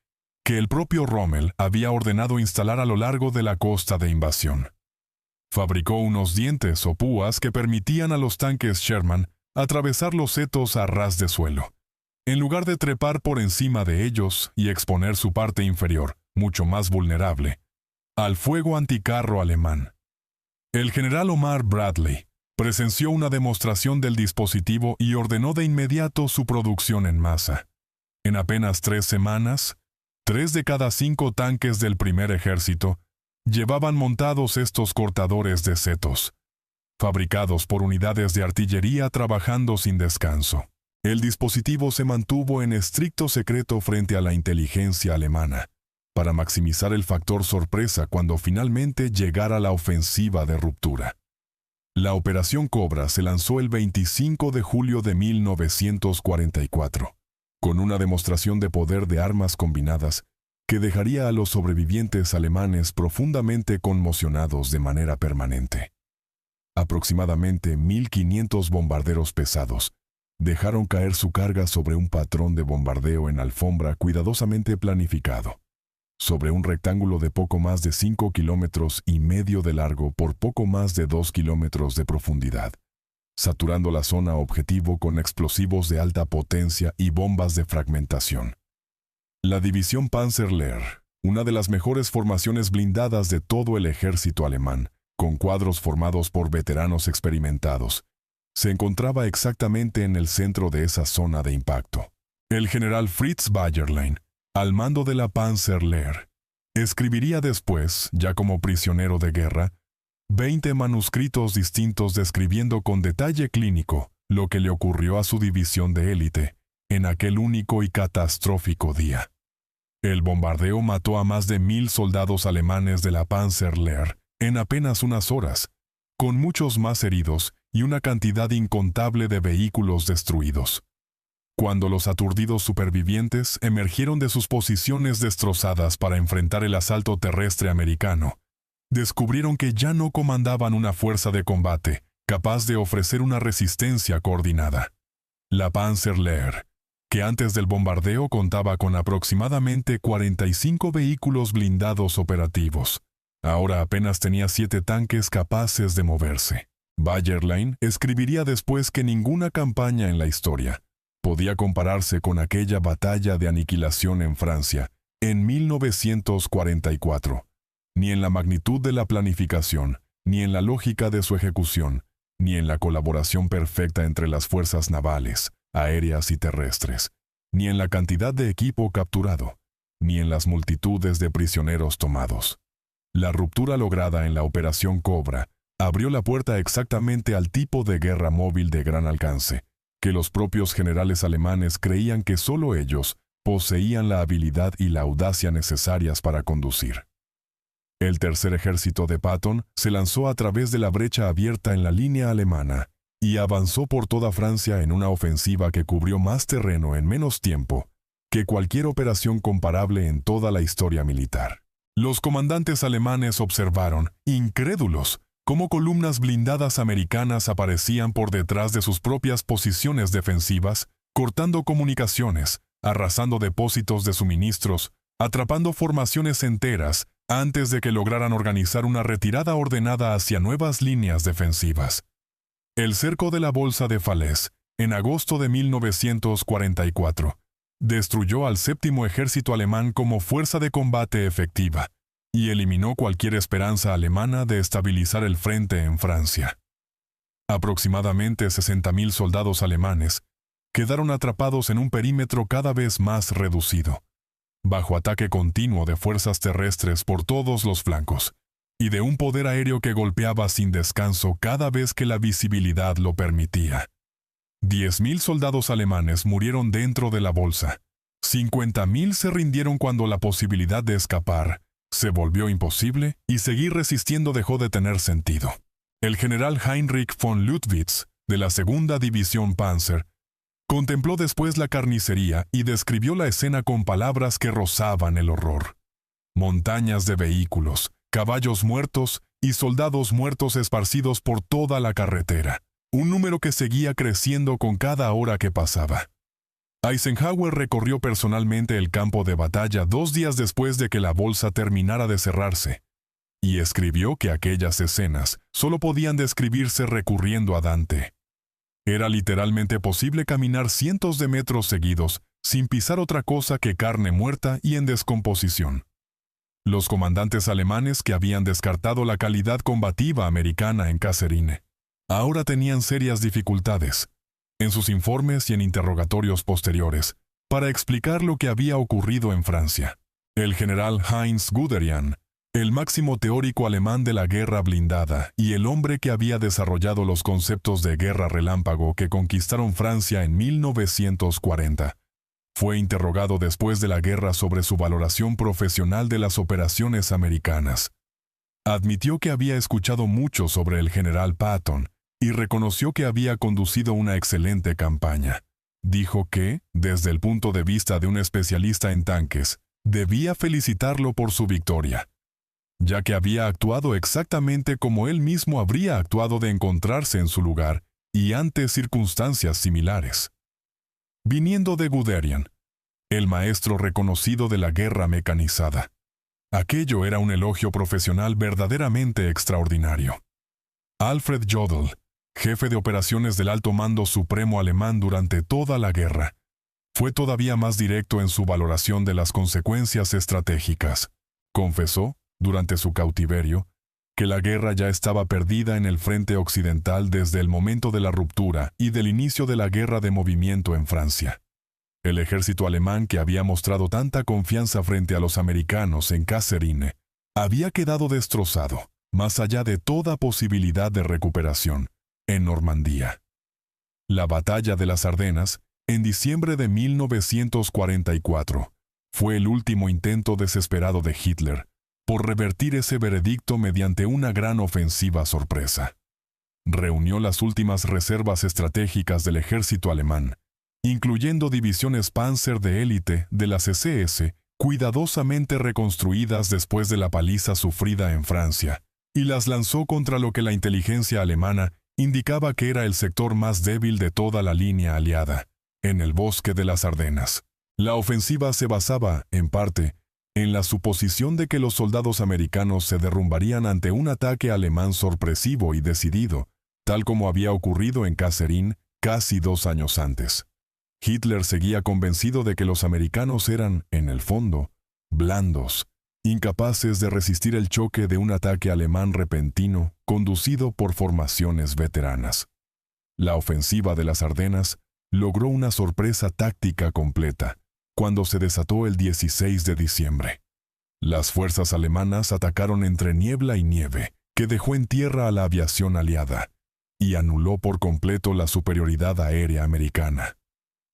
Speaker 1: que el propio Rommel había ordenado instalar a lo largo de la costa de invasión. Fabricó unos dientes o púas que permitían a los tanques Sherman atravesar los setos a ras de suelo, en lugar de trepar por encima de ellos y exponer su parte inferior, mucho más vulnerable, al fuego anticarro alemán. El general Omar Bradley presenció una demostración del dispositivo y ordenó de inmediato su producción en masa. En apenas 3 semanas, 3 de cada 5 tanques del primer ejército llevaban montados estos cortadores de setos, fabricados por unidades de artillería trabajando sin descanso. El dispositivo se mantuvo en estricto secreto frente a la inteligencia alemana, para maximizar el factor sorpresa cuando finalmente llegara la ofensiva de ruptura. La Operación Cobra se lanzó el 25 de julio de 1944, con una demostración de poder de armas combinadas que dejaría a los sobrevivientes alemanes profundamente conmocionados de manera permanente. Aproximadamente 1.500 bombarderos pesados dejaron caer su carga sobre un patrón de bombardeo en alfombra cuidadosamente planificado, sobre un rectángulo de poco más de 5,5 kilómetros de largo por poco más de 2 kilómetros de profundidad, saturando la zona objetivo con explosivos de alta potencia y bombas de fragmentación. La división Panzerlehr, una de las mejores formaciones blindadas de todo el ejército alemán, con cuadros formados por veteranos experimentados, se encontraba exactamente en el centro de esa zona de impacto. El general Fritz Bayerlein, al mando de la Panzerlehr, escribiría después, ya como prisionero de guerra, 20 manuscritos distintos describiendo con detalle clínico lo que le ocurrió a su división de élite en aquel único y catastrófico día. El bombardeo mató a más de 1,000 soldados alemanes de la Panzerlehr en apenas unas horas, con muchos más heridos y una cantidad incontable de vehículos destruidos. Cuando los aturdidos supervivientes emergieron de sus posiciones destrozadas para enfrentar el asalto terrestre americano, descubrieron que ya no comandaban una fuerza de combate, capaz de ofrecer una resistencia coordinada. La Panzerlehr, que antes del bombardeo contaba con aproximadamente 45 vehículos blindados operativos, ahora apenas tenía 7 tanques capaces de moverse. Bayerlein escribiría después que ninguna campaña en la historia podía compararse con aquella batalla de aniquilación en Francia en 1944, ni en la magnitud de la planificación, ni en la lógica de su ejecución, ni en la colaboración perfecta entre las fuerzas navales, aéreas y terrestres, ni en la cantidad de equipo capturado, ni en las multitudes de prisioneros tomados. La ruptura lograda en la Operación Cobra abrió la puerta exactamente al tipo de guerra móvil de gran alcance, que los propios generales alemanes creían que solo ellos poseían la habilidad y la audacia necesarias para conducir. El tercer ejército de Patton se lanzó a través de la brecha abierta en la línea alemana y avanzó por toda Francia en una ofensiva que cubrió más terreno en menos tiempo que cualquier operación comparable en toda la historia militar. Los comandantes alemanes observaron, incrédulos, cómo columnas blindadas americanas aparecían por detrás de sus propias posiciones defensivas, cortando comunicaciones, arrasando depósitos de suministros, atrapando formaciones enteras antes de que lograran organizar una retirada ordenada hacia nuevas líneas defensivas. El cerco de la Bolsa de Falaise, en agosto de 1944, destruyó al séptimo ejército alemán como fuerza de combate efectiva y eliminó cualquier esperanza alemana de estabilizar el frente en Francia. Aproximadamente 60.000 soldados alemanes quedaron atrapados en un perímetro cada vez más reducido, bajo ataque continuo de fuerzas terrestres por todos los flancos, y de un poder aéreo que golpeaba sin descanso cada vez que la visibilidad lo permitía. 10.000 soldados alemanes murieron dentro de la bolsa. 50.000 se rindieron cuando la posibilidad de escapar se volvió imposible y seguir resistiendo dejó de tener sentido. El general Heinrich von Luttwitz, de la segunda división Panzer, contempló después la carnicería y describió la escena con palabras que rozaban el horror. Montañas de vehículos, caballos muertos y soldados muertos esparcidos por toda la carretera, un número que seguía creciendo con cada hora que pasaba. Eisenhower recorrió personalmente el campo de batalla 2 días después de que la bolsa terminara de cerrarse, y escribió que aquellas escenas solo podían describirse recurriendo a Dante. Era literalmente posible caminar cientos de metros seguidos sin pisar otra cosa que carne muerta y en descomposición. Los comandantes alemanes que habían descartado la calidad combativa americana en Kasserine ahora tenían serias dificultades, en sus informes y en interrogatorios posteriores, para explicar lo que había ocurrido en Francia. El general Heinz Guderian, el máximo teórico alemán de la guerra blindada y el hombre que había desarrollado los conceptos de guerra relámpago que conquistaron Francia en 1940, fue interrogado después de la guerra sobre su valoración profesional de las operaciones americanas. Admitió que había escuchado mucho sobre el general Patton y reconoció que había conducido una excelente campaña. Dijo que, desde el punto de vista de un especialista en tanques, debía felicitarlo por su victoria, ya que había actuado exactamente como él mismo habría actuado de encontrarse en su lugar y ante circunstancias similares. Viniendo de Guderian, el maestro reconocido de la guerra mecanizada, aquello era un elogio profesional verdaderamente extraordinario. Alfred Jodl, jefe de operaciones del alto mando supremo alemán durante toda la guerra, fue todavía más directo en su valoración de las consecuencias estratégicas. Confesó, durante su cautiverio, que la guerra ya estaba perdida en el frente occidental desde el momento de la ruptura y del inicio de la guerra de movimiento en Francia. El ejército alemán que había mostrado tanta confianza frente a los americanos en Kasserine había quedado destrozado, más allá de toda posibilidad de recuperación, en Normandía. La batalla de las Ardenas, en diciembre de 1944, fue el último intento desesperado de Hitler por revertir ese veredicto mediante una gran ofensiva sorpresa. Reunió las últimas reservas estratégicas del ejército alemán, incluyendo divisiones Panzer de élite de las SS, cuidadosamente reconstruidas después de la paliza sufrida en Francia, y las lanzó contra lo que la inteligencia alemana indicaba que era el sector más débil de toda la línea aliada, en el bosque de las Ardenas. La ofensiva se basaba, en parte, en la suposición de que los soldados americanos se derrumbarían ante un ataque alemán sorpresivo y decidido, tal como había ocurrido en Kasserine casi 2 años antes. Hitler seguía convencido de que los americanos eran, en el fondo, blandos, incapaces de resistir el choque de un ataque alemán repentino conducido por formaciones veteranas. La ofensiva de las Ardenas logró una sorpresa táctica completa cuando se desató el 16 de diciembre. Las fuerzas alemanas atacaron entre niebla y nieve, que dejó en tierra a la aviación aliada y anuló por completo la superioridad aérea americana.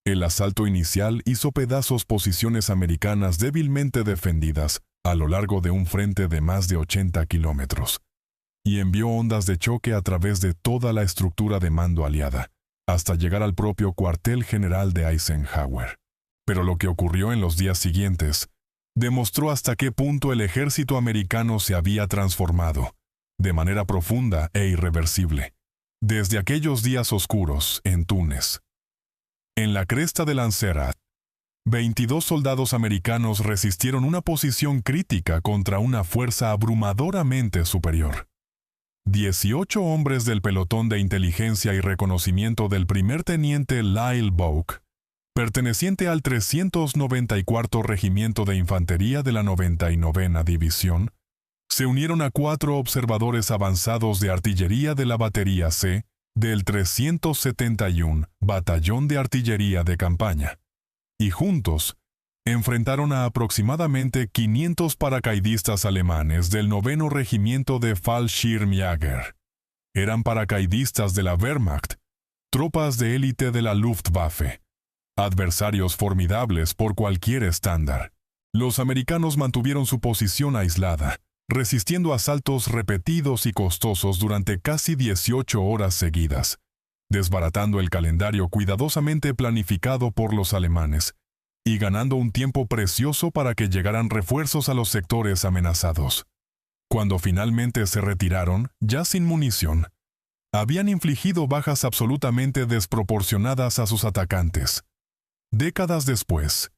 Speaker 1: El asalto inicial hizo pedazos posiciones americanas débilmente defendidas a lo largo de un frente de más de 80 kilómetros, y envió ondas de choque a través de toda la estructura de mando aliada, hasta llegar al propio cuartel general de Eisenhower. Pero lo que ocurrió en los días siguientes demostró hasta qué punto el ejército americano se había transformado, de manera profunda e irreversible, desde aquellos días oscuros en Túnez. En la cresta de Lancerat, 22 soldados americanos resistieron una posición crítica contra una fuerza abrumadoramente superior. 18 hombres del pelotón de inteligencia y reconocimiento del primer teniente Lyle Boak, perteneciente al 394 Regimiento de Infantería de la 99ª División, se unieron a 4 observadores avanzados de artillería de la Batería C del 371 Batallón de Artillería de Campaña, y juntos enfrentaron a aproximadamente 500 paracaidistas alemanes del 9º Regimiento de Fallschirmjäger. Eran paracaidistas de la Wehrmacht, tropas de élite de la Luftwaffe, adversarios formidables por cualquier estándar. Los americanos mantuvieron su posición aislada, resistiendo asaltos repetidos y costosos durante casi 18 horas seguidas, desbaratando el calendario cuidadosamente planificado por los alemanes y ganando un tiempo precioso para que llegaran refuerzos a los sectores amenazados. Cuando finalmente se retiraron, ya sin munición, habían infligido bajas absolutamente desproporcionadas a sus atacantes. Décadas después,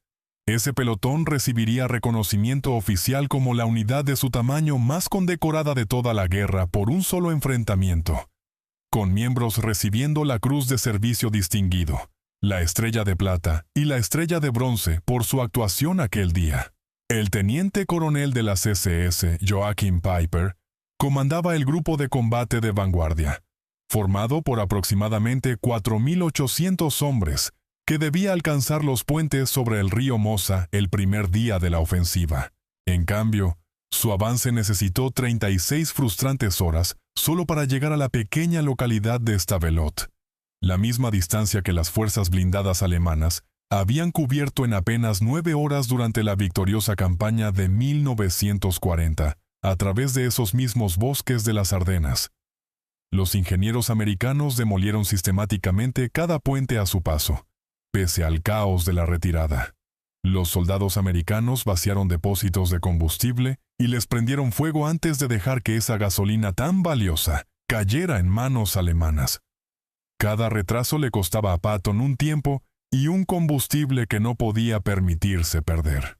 Speaker 1: ese pelotón recibiría reconocimiento oficial como la unidad de su tamaño más condecorada de toda la guerra por un solo enfrentamiento, con miembros recibiendo la Cruz de Servicio Distinguido, la Estrella de Plata y la Estrella de Bronce por su actuación aquel día. El teniente coronel de las SS, Joachim Piper, comandaba el grupo de combate de vanguardia, formado por aproximadamente 4.800 hombres, que debía alcanzar los puentes sobre el río Mosa el primer día de la ofensiva. En cambio, su avance necesitó 36 frustrantes horas solo para llegar a la pequeña localidad de Stavelot, la misma distancia que las fuerzas blindadas alemanas habían cubierto en apenas 9 horas durante la victoriosa campaña de 1940, a través de esos mismos bosques de las Ardenas. Los ingenieros americanos demolieron sistemáticamente cada puente a su paso, pese al caos de la retirada. Los soldados americanos vaciaron depósitos de combustible y les prendieron fuego antes de dejar que esa gasolina tan valiosa cayera en manos alemanas. Cada retraso le costaba a Patton un tiempo y un combustible que no podía permitirse perder.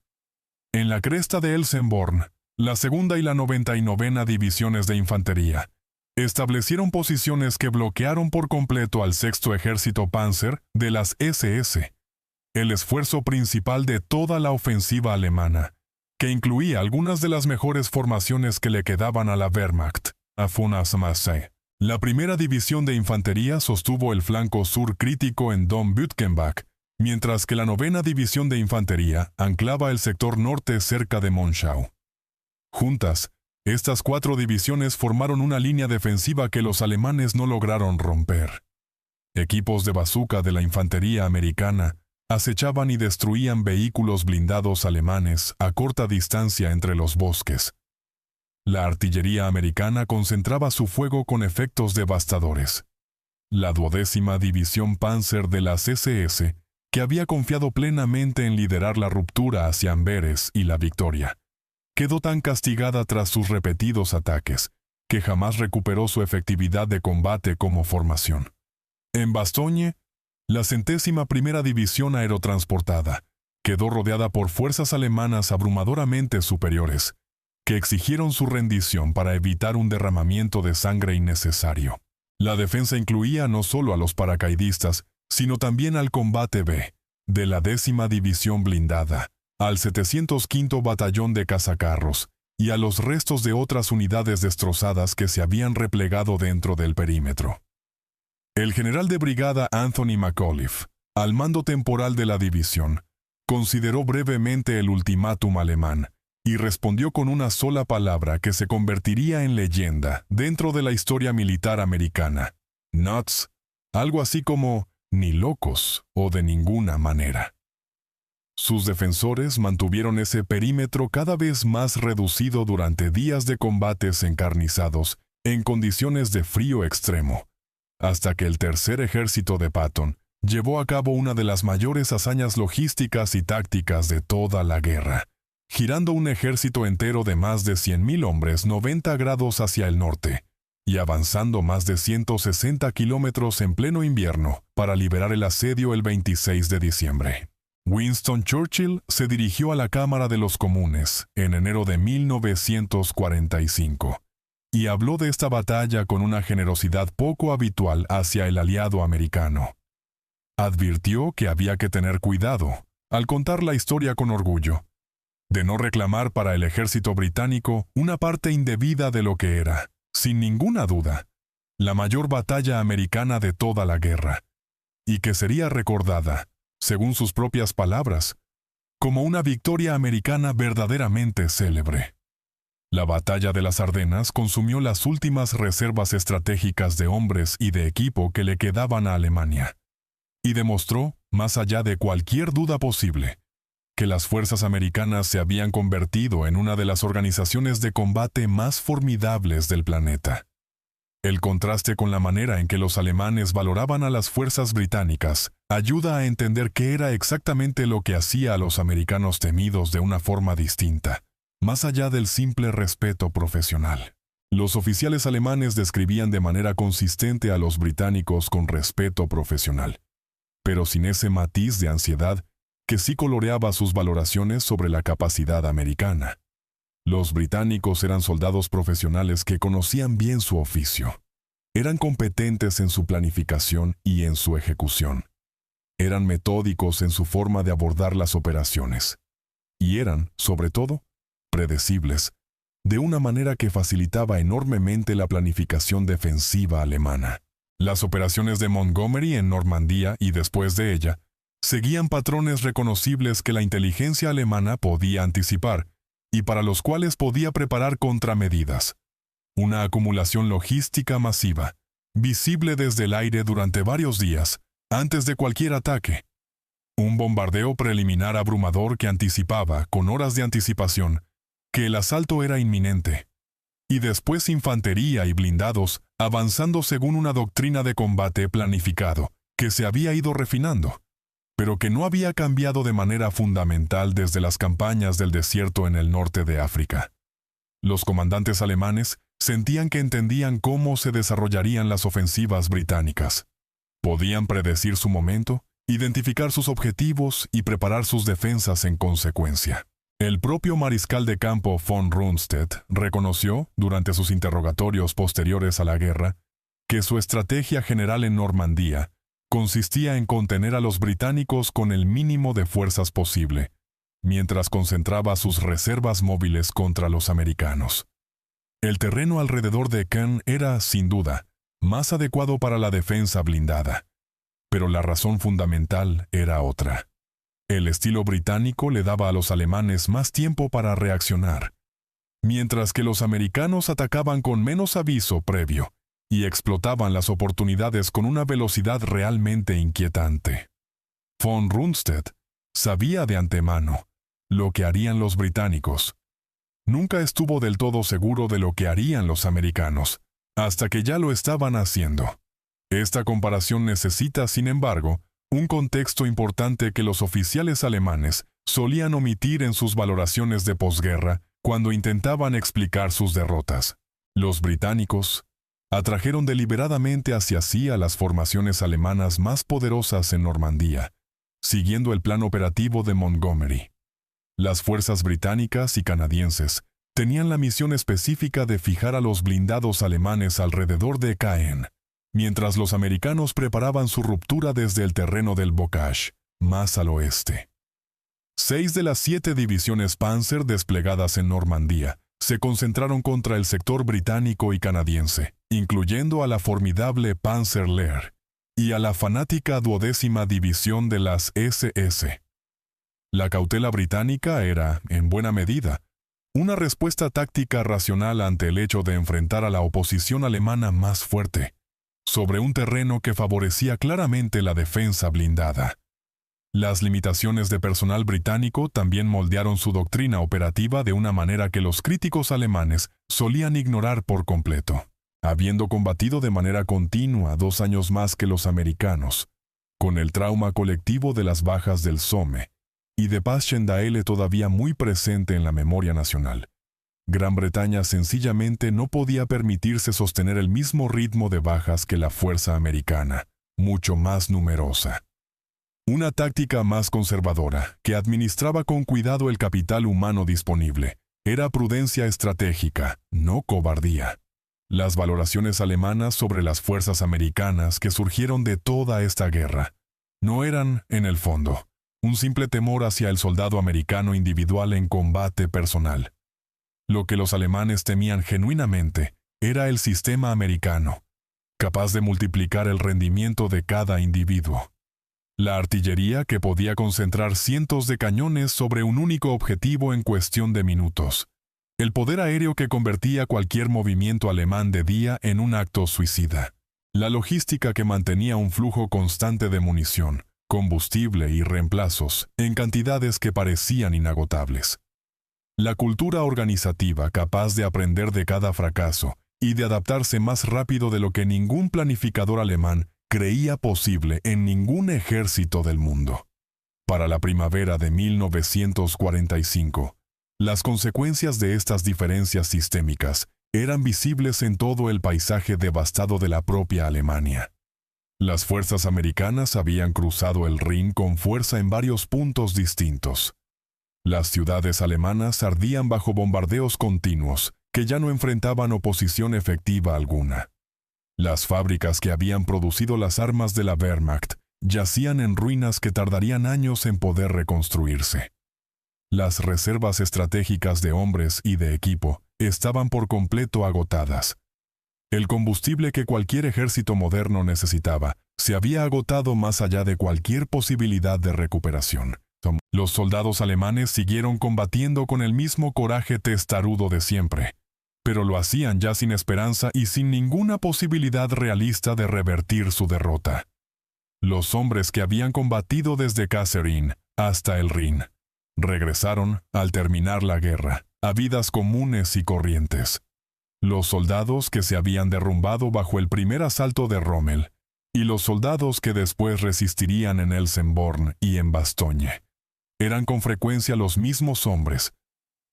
Speaker 1: En la cresta de Elsenborn, la 2ª y la 99ª Divisiones de Infantería establecieron posiciones que bloquearon por completo al 6º Ejército Panzer de las SS, el esfuerzo principal de toda la ofensiva alemana, que incluía algunas de las mejores formaciones que le quedaban a la Wehrmacht, a Fonasmasse. La 1ª División de Infantería sostuvo el flanco sur crítico en Dom-Bütgenbach, mientras que la 9ª División de Infantería anclaba el sector norte cerca de Monschau. Juntas, estas 4 divisiones formaron una línea defensiva que los alemanes no lograron romper. Equipos de bazooka de la infantería americana acechaban y destruían vehículos blindados alemanes a corta distancia entre los bosques. La artillería americana concentraba su fuego con efectos devastadores. La 12ª División Panzer de las SS, que había confiado plenamente en liderar la ruptura hacia Amberes y la victoria, quedó tan castigada tras sus repetidos ataques, que jamás recuperó su efectividad de combate como formación. En Bastogne, la 101ª División Aerotransportada quedó rodeada por fuerzas alemanas abrumadoramente superiores, que exigieron su rendición para evitar un derramamiento de sangre innecesario. La defensa incluía no solo a los paracaidistas, sino también al combate B, de la 10ª División Blindada, al 705 Batallón de Cazacarros y a los restos de otras unidades destrozadas que se habían replegado dentro del perímetro. El general de brigada Anthony McAuliffe, al mando temporal de la división, consideró brevemente el ultimátum alemán y respondió con una sola palabra que se convertiría en leyenda dentro de la historia militar americana: nuts, algo así como ni locos o de ninguna manera. Sus defensores mantuvieron ese perímetro cada vez más reducido durante días de combates encarnizados en condiciones de frío extremo, hasta que el Tercer Ejército de Patton llevó a cabo una de las mayores hazañas logísticas y tácticas de toda la guerra, girando un ejército entero de más de 100,000 hombres 90 grados hacia el norte y avanzando más de 160 kilómetros en pleno invierno para liberar el asedio el 26 de diciembre. Winston Churchill se dirigió a la Cámara de los Comunes en enero de 1945 y habló de esta batalla con una generosidad poco habitual hacia el aliado americano. Advirtió que había que tener cuidado, al contar la historia con orgullo, de no reclamar para el ejército británico una parte indebida de lo que era, sin ninguna duda, la mayor batalla americana de toda la guerra, y que sería recordada, según sus propias palabras, como una victoria americana verdaderamente célebre. La batalla de las Ardenas consumió las últimas reservas estratégicas de hombres y de equipo que le quedaban a Alemania, y demostró, más allá de cualquier duda posible, que las fuerzas americanas se habían convertido en una de las organizaciones de combate más formidables del planeta. El contraste con la manera en que los alemanes valoraban a las fuerzas británicas ayuda a entender qué era exactamente lo que hacía a los americanos temidos de una forma distinta, más allá del simple respeto profesional. Los oficiales alemanes describían de manera consistente a los británicos con respeto profesional, pero sin ese matiz de ansiedad que sí coloreaba sus valoraciones sobre la capacidad americana. Los británicos eran soldados profesionales que conocían bien su oficio. Eran competentes en su planificación y en su ejecución. Eran metódicos en su forma de abordar las operaciones. Y eran, sobre todo, predecibles, de una manera que facilitaba enormemente la planificación defensiva alemana. Las operaciones de Montgomery en Normandía y después de ella seguían patrones reconocibles que la inteligencia alemana podía anticipar y para los cuales podía preparar contramedidas. Una acumulación logística masiva, visible desde el aire durante varios días, antes de cualquier ataque. Un bombardeo preliminar abrumador que anticipaba, con horas de anticipación, que el asalto era inminente. Y después infantería y blindados avanzando según una doctrina de combate planificado, que se había ido refinando, pero que no había cambiado de manera fundamental desde las campañas del desierto en el norte de África. Los comandantes alemanes sentían que entendían cómo se desarrollarían las ofensivas británicas. Podían predecir su momento, identificar sus objetivos y preparar sus defensas en consecuencia. El propio mariscal de campo von Rundstedt reconoció, durante sus interrogatorios posteriores a la guerra, que su estrategia general en Normandía consistía en contener a los británicos con el mínimo de fuerzas posible, mientras concentraba sus reservas móviles contra los americanos. El terreno alrededor de Caen era, sin duda, más adecuado para la defensa blindada, pero la razón fundamental era otra. El estilo británico le daba a los alemanes más tiempo para reaccionar, mientras que los americanos atacaban con menos aviso previo y explotaban las oportunidades con una velocidad realmente inquietante. Von Rundstedt sabía de antemano lo que harían los británicos. Nunca estuvo del todo seguro de lo que harían los americanos, hasta que ya lo estaban haciendo. Esta comparación necesita, sin embargo, un contexto importante que los oficiales alemanes solían omitir en sus valoraciones de posguerra cuando intentaban explicar sus derrotas. Los británicos atrajeron deliberadamente hacia sí a las formaciones alemanas más poderosas en Normandía, siguiendo el plan operativo de Montgomery. Las fuerzas británicas y canadienses tenían la misión específica de fijar a los blindados alemanes alrededor de Caen, mientras los americanos preparaban su ruptura desde el terreno del Bocage, más al oeste. 6 de las 7 divisiones Panzer desplegadas en Normandía se concentraron contra el sector británico y canadiense, incluyendo a la formidable Panzer Lehr y a la fanática 12ª División de las SS. La cautela británica era, en buena medida, una respuesta táctica racional ante el hecho de enfrentar a la oposición alemana más fuerte, sobre un terreno que favorecía claramente la defensa blindada. Las limitaciones de personal británico también moldearon su doctrina operativa de una manera que los críticos alemanes solían ignorar por completo. Habiendo combatido de manera continua 2 años más que los americanos, con el trauma colectivo de las bajas del Somme y de Passchendaele todavía muy presente en la memoria nacional, Gran Bretaña sencillamente no podía permitirse sostener el mismo ritmo de bajas que la fuerza americana, mucho más numerosa. Una táctica más conservadora, que administraba con cuidado el capital humano disponible, era prudencia estratégica, no cobardía. Las valoraciones alemanas sobre las fuerzas americanas que surgieron de toda esta guerra no eran, en el fondo, un simple temor hacia el soldado americano individual en combate personal. Lo que los alemanes temían genuinamente era el sistema americano, capaz de multiplicar el rendimiento de cada individuo. La artillería que podía concentrar cientos de cañones sobre un único objetivo en cuestión de minutos. El poder aéreo que convertía cualquier movimiento alemán de día en un acto suicida. La logística que mantenía un flujo constante de munición, combustible y reemplazos en cantidades que parecían inagotables. La cultura organizativa capaz de aprender de cada fracaso y de adaptarse más rápido de lo que ningún planificador alemán creía posible en ningún ejército del mundo. Para la primavera de 1945, las consecuencias de estas diferencias sistémicas eran visibles en todo el paisaje devastado de la propia Alemania. Las fuerzas americanas habían cruzado el Rin con fuerza en varios puntos distintos. Las ciudades alemanas ardían bajo bombardeos continuos que ya no enfrentaban oposición efectiva alguna. Las fábricas que habían producido las armas de la Wehrmacht yacían en ruinas que tardarían años en poder reconstruirse. Las reservas estratégicas de hombres y de equipo estaban por completo agotadas. El combustible que cualquier ejército moderno necesitaba se había agotado más allá de cualquier posibilidad de recuperación. Los soldados alemanes siguieron combatiendo con el mismo coraje testarudo de siempre, pero lo hacían ya sin esperanza y sin ninguna posibilidad realista de revertir su derrota. Los hombres que habían combatido desde Kasserine hasta el Rin regresaron, al terminar la guerra, a vidas comunes y corrientes. Los soldados que se habían derrumbado bajo el primer asalto de Rommel, y los soldados que después resistirían en Elsenborn y en Bastogne, eran con frecuencia los mismos hombres,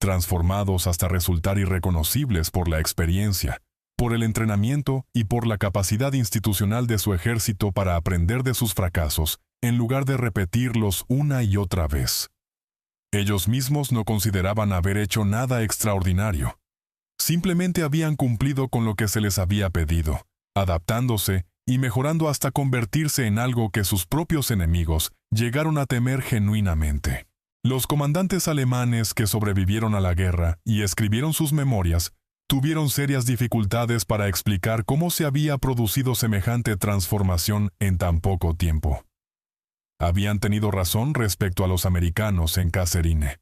Speaker 1: transformados hasta resultar irreconocibles por la experiencia, por el entrenamiento y por la capacidad institucional de su ejército para aprender de sus fracasos, en lugar de repetirlos una y otra vez. Ellos mismos no consideraban haber hecho nada extraordinario. Simplemente habían cumplido con lo que se les había pedido, adaptándose y mejorando hasta convertirse en algo que sus propios enemigos llegaron a temer genuinamente. Los comandantes alemanes que sobrevivieron a la guerra y escribieron sus memorias tuvieron serias dificultades para explicar cómo se había producido semejante transformación en tan poco tiempo. Habían tenido razón respecto a los americanos en Kasserine.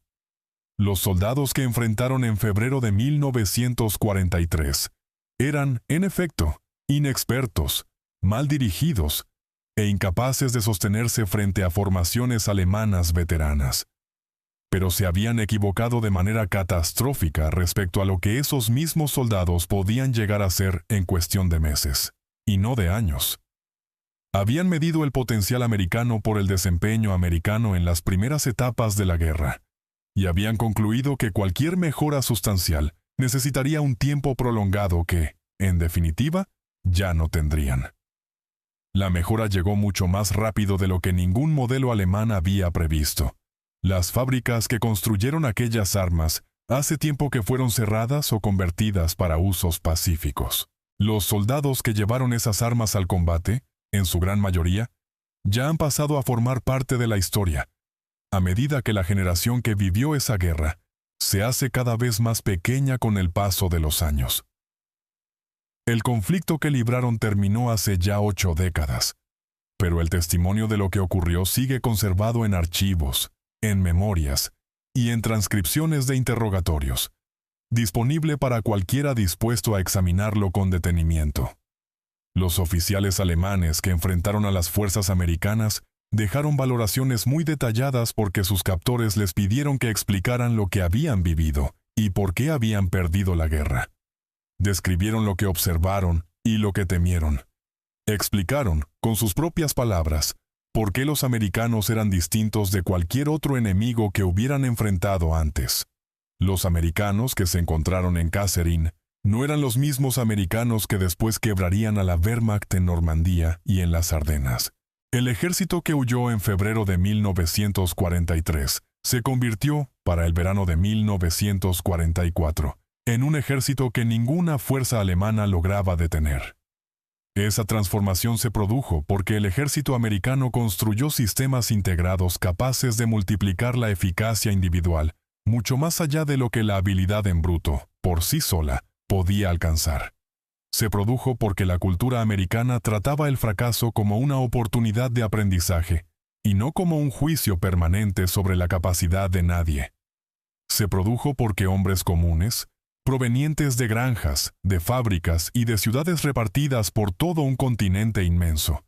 Speaker 1: Los soldados que enfrentaron en febrero de 1943 eran, en efecto, inexpertos, mal dirigidos e incapaces de sostenerse frente a formaciones alemanas veteranas. Pero se habían equivocado de manera catastrófica respecto a lo que esos mismos soldados podían llegar a ser en cuestión de meses, y no de años. Habían medido el potencial americano por el desempeño americano en las primeras etapas de la guerra, y habían concluido que cualquier mejora sustancial necesitaría un tiempo prolongado que, en definitiva, ya no tendrían. La mejora llegó mucho más rápido de lo que ningún modelo alemán había previsto. Las fábricas que construyeron aquellas armas hace tiempo que fueron cerradas o convertidas para usos pacíficos. Los soldados que llevaron esas armas al combate, en su gran mayoría, ya han pasado a formar parte de la historia, a medida que la generación que vivió esa guerra se hace cada vez más pequeña con el paso de los años. El conflicto que libraron terminó hace ya 8 décadas, pero el testimonio de lo que ocurrió sigue conservado en archivos, en memorias y en transcripciones de interrogatorios, disponible para cualquiera dispuesto a examinarlo con detenimiento. Los oficiales alemanes que enfrentaron a las fuerzas americanas dejaron valoraciones muy detalladas porque sus captores les pidieron que explicaran lo que habían vivido y por qué habían perdido la guerra. Describieron lo que observaron y lo que temieron. Explicaron, con sus propias palabras, por qué los americanos eran distintos de cualquier otro enemigo que hubieran enfrentado antes. Los americanos que se encontraron en Kasserine no eran los mismos americanos que después quebrarían a la Wehrmacht en Normandía y en las Ardenas. El ejército que huyó en febrero de 1943 se convirtió, para el verano de 1944, en un ejército que ninguna fuerza alemana lograba detener. Esa transformación se produjo porque el ejército americano construyó sistemas integrados capaces de multiplicar la eficacia individual, mucho más allá de lo que la habilidad en bruto, por sí sola, podía alcanzar. Se produjo porque la cultura americana trataba el fracaso como una oportunidad de aprendizaje, y no como un juicio permanente sobre la capacidad de nadie. Se produjo porque hombres comunes, provenientes de granjas, de fábricas y de ciudades repartidas por todo un continente inmenso,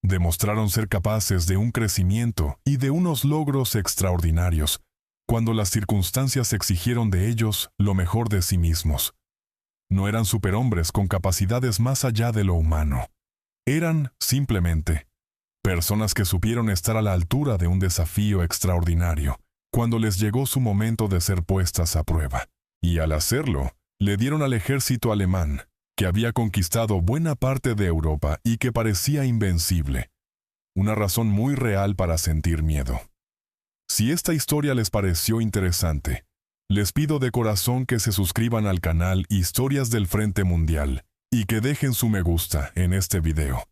Speaker 1: demostraron ser capaces de un crecimiento y de unos logros extraordinarios, cuando las circunstancias exigieron de ellos lo mejor de sí mismos. No eran superhombres con capacidades más allá de lo humano. Eran, simplemente, personas que supieron estar a la altura de un desafío extraordinario, cuando les llegó su momento de ser puestas a prueba. Y al hacerlo, le dieron al ejército alemán, que había conquistado buena parte de Europa y que parecía invencible, una razón muy real para sentir miedo. Si esta historia les pareció interesante, les pido de corazón que se suscriban al canal Historias del Frente Mundial y que dejen su me gusta en este video.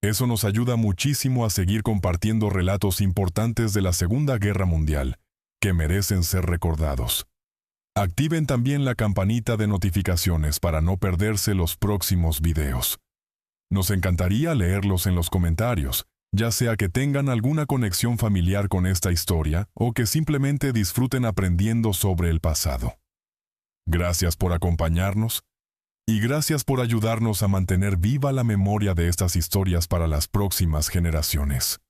Speaker 1: Eso nos ayuda muchísimo a seguir compartiendo relatos importantes de la Segunda Guerra Mundial, que merecen ser recordados. Activen también la campanita de notificaciones para no perderse los próximos videos. Nos encantaría leerlos en los comentarios, ya sea que tengan alguna conexión familiar con esta historia o que simplemente disfruten aprendiendo sobre el pasado. Gracias por acompañarnos y gracias por ayudarnos a mantener viva la memoria de estas historias para las próximas generaciones.